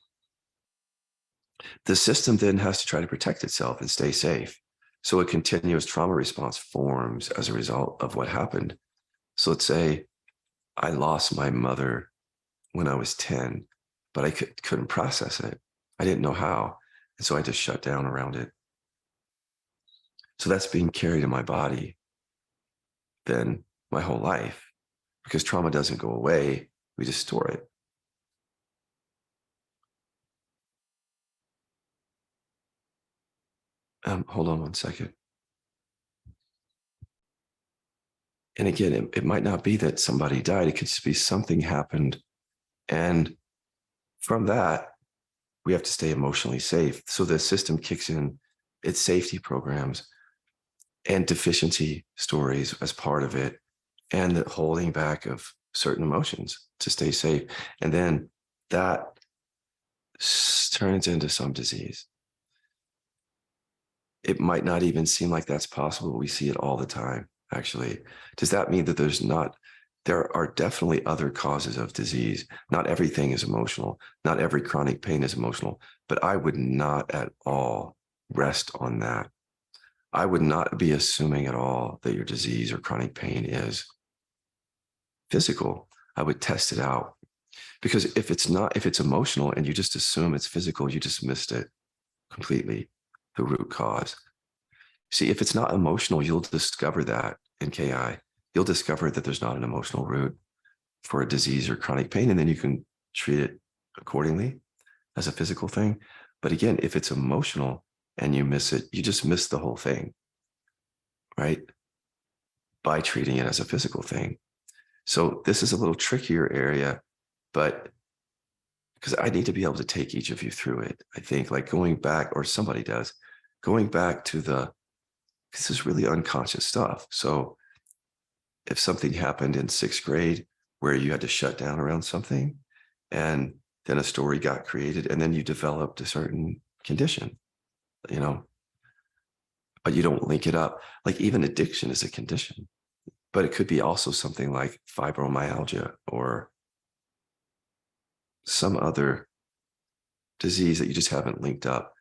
S1: the system then has to try to protect itself and stay safe. So a continuous trauma response forms as a result of what happened. So let's say I lost my mother when I was 10, but I couldn't process it. I didn't know how. And so I just shut down around it. So that's being carried in my body then my whole life, because trauma doesn't go away. We just store it. Hold on one second. And again, it might not be that somebody died. It could just be something happened. And from that, we have to stay emotionally safe. So the system kicks in its safety programs and deficiency stories as part of it, and the holding back of certain emotions to stay safe. And then that turns into some disease. It might not even seem like that's possible, but we see it all the time, actually. Does that mean that there are definitely other causes of disease? Not everything is emotional. Not every chronic pain is emotional, but I would not at all rest on that. I would not be assuming at all that your disease or chronic pain is physical. I would test it out, because if it's emotional and you just assume it's physical, you just missed it completely, the root cause. See, if it's not emotional, you'll discover that in KI. You'll discover that there's not an emotional root for a disease or chronic pain, and then you can treat it accordingly as a physical thing. But again, if it's emotional and you miss it, you just miss the whole thing, right? By treating it as a physical thing. So this is a little trickier area, but because I need to be able to take each of you through it. I think like going back, or somebody does, going back to this is really unconscious stuff. So if something happened in 6th grade where you had to shut down around something, and then a story got created, and then you developed a certain condition, but you don't link it up. Like even addiction is a condition, but it could be also something like fibromyalgia or some other disease that you just haven't linked up.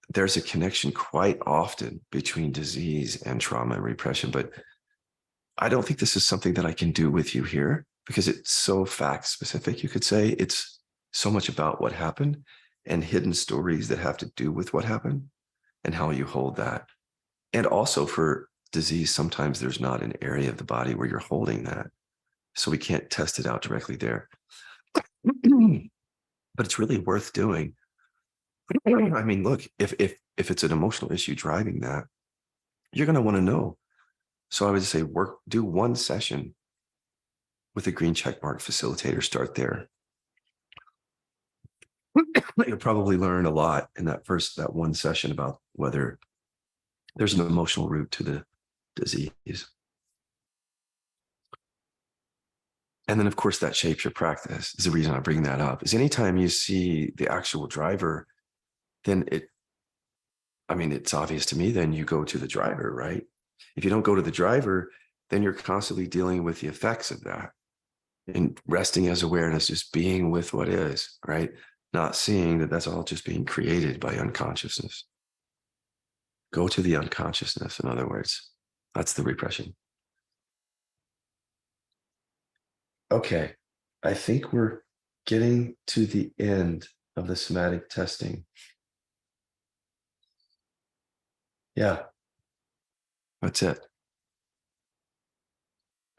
S1: There's a connection quite often between disease and trauma and repression, but I don't think this is something that I can do with you here, because it's so fact specific. You could say it's so much about what happened and hidden stories that have to do with what happened and how you hold that. And also for disease, sometimes there's not an area of the body where you're holding that. So we can't test it out directly there. But it's really worth doing. I mean, look, if it's an emotional issue driving that, you're going to want to know. So I would say do one session with a green checkmark facilitator. Start there. You'll probably learn a lot in that one session about whether there's an emotional root to the disease. And then, of course, that shapes your practice. Is the reason I bring that up. Is anytime you see the actual driver, then it's obvious to me, then you go to the driver, right? If you don't go to the driver, then you're constantly dealing with the effects of that. And resting as awareness, just being with what is, right? Not seeing that that's all just being created by unconsciousness. Go to the unconsciousness, in other words. That's the repression. Okay, I think we're getting to the end of the somatic testing. Yeah, that's it.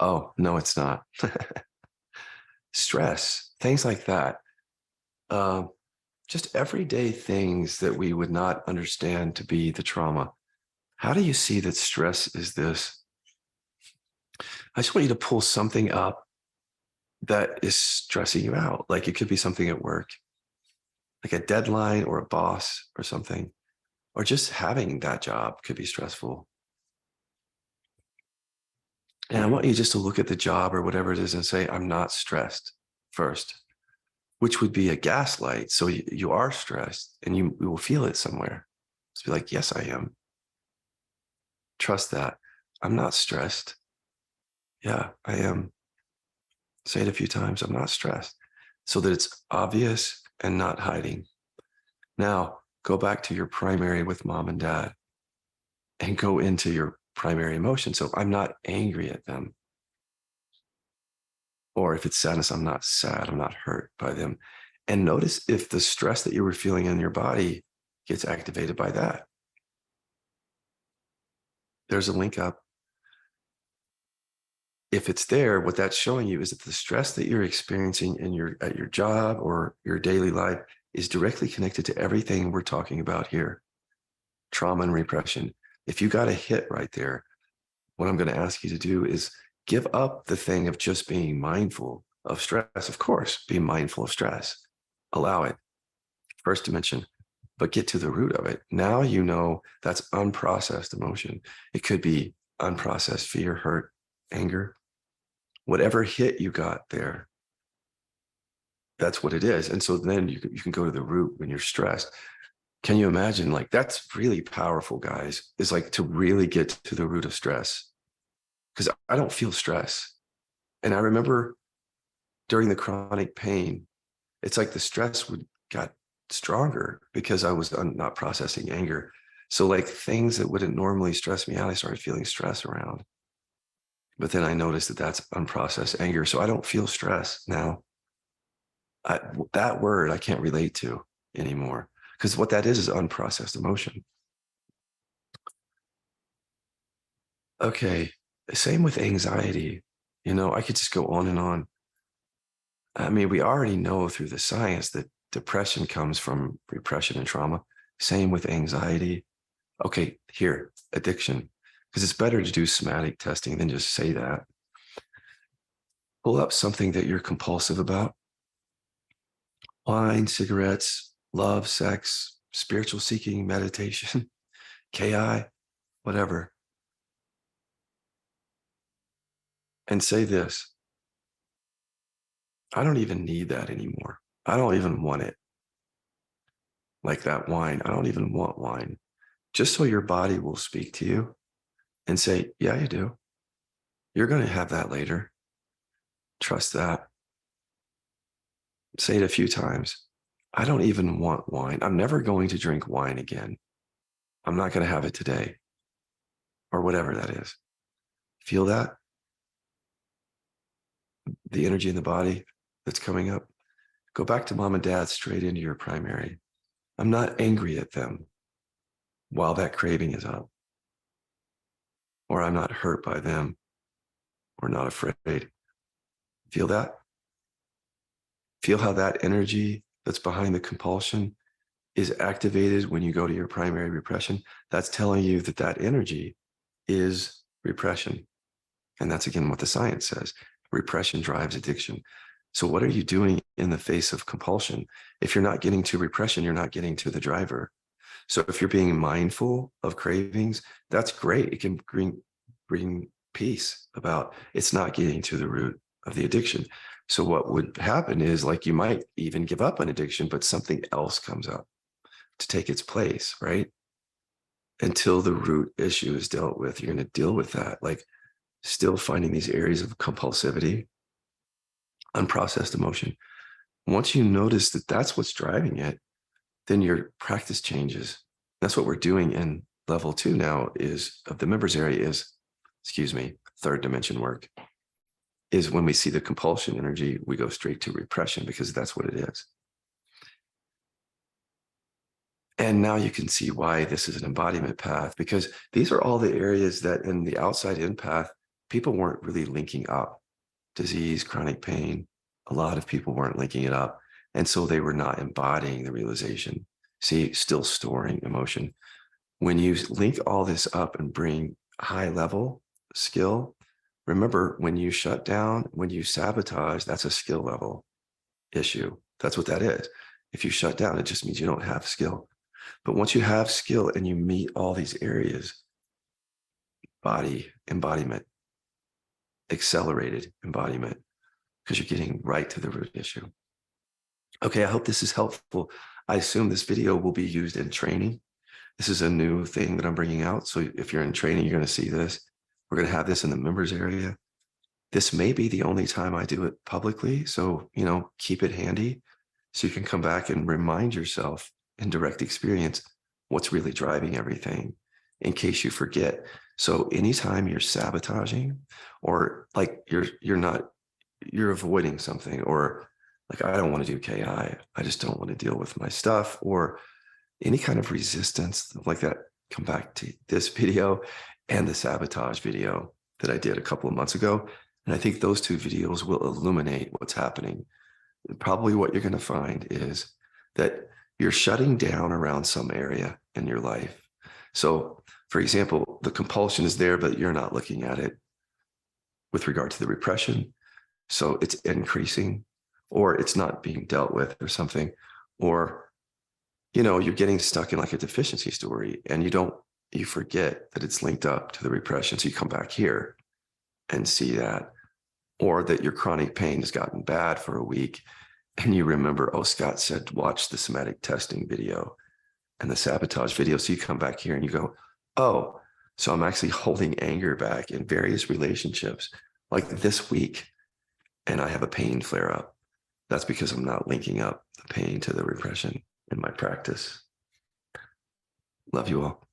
S1: Oh, no, it's not. Stress, things like that. Just everyday things that we would not understand to be the trauma. How do you see that stress is this? I just want you to pull something up that is stressing you out. Like it could be something at work, like a deadline or a boss or something, or just having that job could be stressful. And I want you just to look at the job or whatever it is and say, I'm not stressed first, which would be a gaslight. So you are stressed and you will feel it somewhere. Just be like, yes, I am. Trust that. I'm not stressed. Yeah, I am. Say it a few times. I'm not stressed, so that it's obvious and not hiding. Now, go back to your primary with mom and dad. and go into your primary emotion. So I'm not angry at them. Or if it's sadness, I'm not sad, I'm not hurt by them. And notice if the stress that you were feeling in your body gets activated by that. There's a link up. If it's there, what that's showing you is that the stress that you're experiencing at your job or your daily life is directly connected to everything we're talking about here. Trauma and repression. If you got a hit right there, what I'm going to ask you to do is give up the thing of just being mindful of stress. Of course, be mindful of stress. Allow it. First dimension, but get to the root of it. Now you know that's unprocessed emotion. It could be unprocessed fear, hurt, anger, whatever hit you got there. That's what it is. And so then you can go to the root when you're stressed. Can you imagine? Like, that's really powerful, guys. Is like to really get to the root of stress. Because I don't feel stress. And I remember during the chronic pain, it's like the stress got stronger because I was not processing anger. So like things that wouldn't normally stress me out, I started feeling stress around. But then I noticed that that's unprocessed anger. So I don't feel stress now. That word I can't relate to anymore, because what that is unprocessed emotion. Okay, same with anxiety. You know, I could just go on and on. I mean, we already know through the science that depression comes from repression and trauma. Same with anxiety. Okay, here, addiction, because it's better to do somatic testing than just say that. Pull up something that you're compulsive about. Wine, cigarettes, love, sex, spiritual seeking, meditation, KI, whatever. And say this: I don't even need that anymore. I don't even want it. Like that wine, I don't even want wine. Just so your body will speak to you and say, yeah, you do. You're going to have that later. Trust that. Say it a few times. I don't even want wine. I'm never going to drink wine again. I'm not going to have it today, or whatever that is. Feel that? The energy in the body that's coming up. Go back to mom and dad, straight into your primary. I'm not angry at them while that craving is up. Or I'm not hurt by them, or not afraid. Feel that? Feel how that energy that's behind the compulsion is activated when you go to your primary repression. That's telling you that that energy is repression. And that's, again, what the science says. Repression drives addiction. So what are you doing in the face of compulsion? If you're not getting to repression, you're not getting to the driver. So if you're being mindful of cravings, that's great. It can bring peace about it's not getting to the root of the addiction. So what would happen is, like, you might even give up an addiction, but something else comes up to take its place, right? Until the root issue is dealt with, you're going to deal with that. Like, still finding these areas of compulsivity, unprocessed emotion. Once you notice that that's what's driving it, then your practice changes. That's what we're doing in level 2 now is of the members area is, third dimension work, is when we see the compulsion energy, we go straight to repression, because that's what it is. And now you can see why this is an embodiment path, because these are all the areas that in the outside in path, people weren't really linking up. Disease, chronic pain, a lot of people weren't linking it up. And so they were not embodying the realization. See, still storing emotion. When you link all this up and bring high level skill, remember, when you shut down, when you sabotage, that's a skill level issue. That's what that is. If you shut down, it just means you don't have skill. But once you have skill and you meet all these areas, body embodiment, accelerated embodiment, because you're getting right to the root issue. Okay, I hope this is helpful. I assume this video will be used in training. This is a new thing that I'm bringing out. So if you're in training, you're going to see this. We're going to have this in the members area. This may be the only time I do it publicly. So, keep it handy so you can come back and remind yourself in direct experience what's really driving everything. in case you forget. So anytime you're sabotaging, or like you're avoiding something, or like, I don't want to do KI, I just don't want to deal with my stuff, or any kind of resistance like that, come back to this video and the sabotage video that I did a couple of months ago. And I think those two videos will illuminate what's happening. Probably what you're going to find is that you're shutting down around some area in your life. So, for example, the compulsion is there, but you're not looking at it with regard to the repression. So it's increasing, or it's not being dealt with or something, or, you're getting stuck in like a deficiency story, and you forget that it's linked up to the repression. So you come back here and see that, or that your chronic pain has gotten bad for a week, and you remember, oh, Scott said, watch the somatic testing video and the sabotage video. So you come back here and you go, oh, so I'm actually holding anger back in various relationships, like this week, and I have a pain flare up. That's because I'm not linking up the pain to the repression in my practice. Love you all.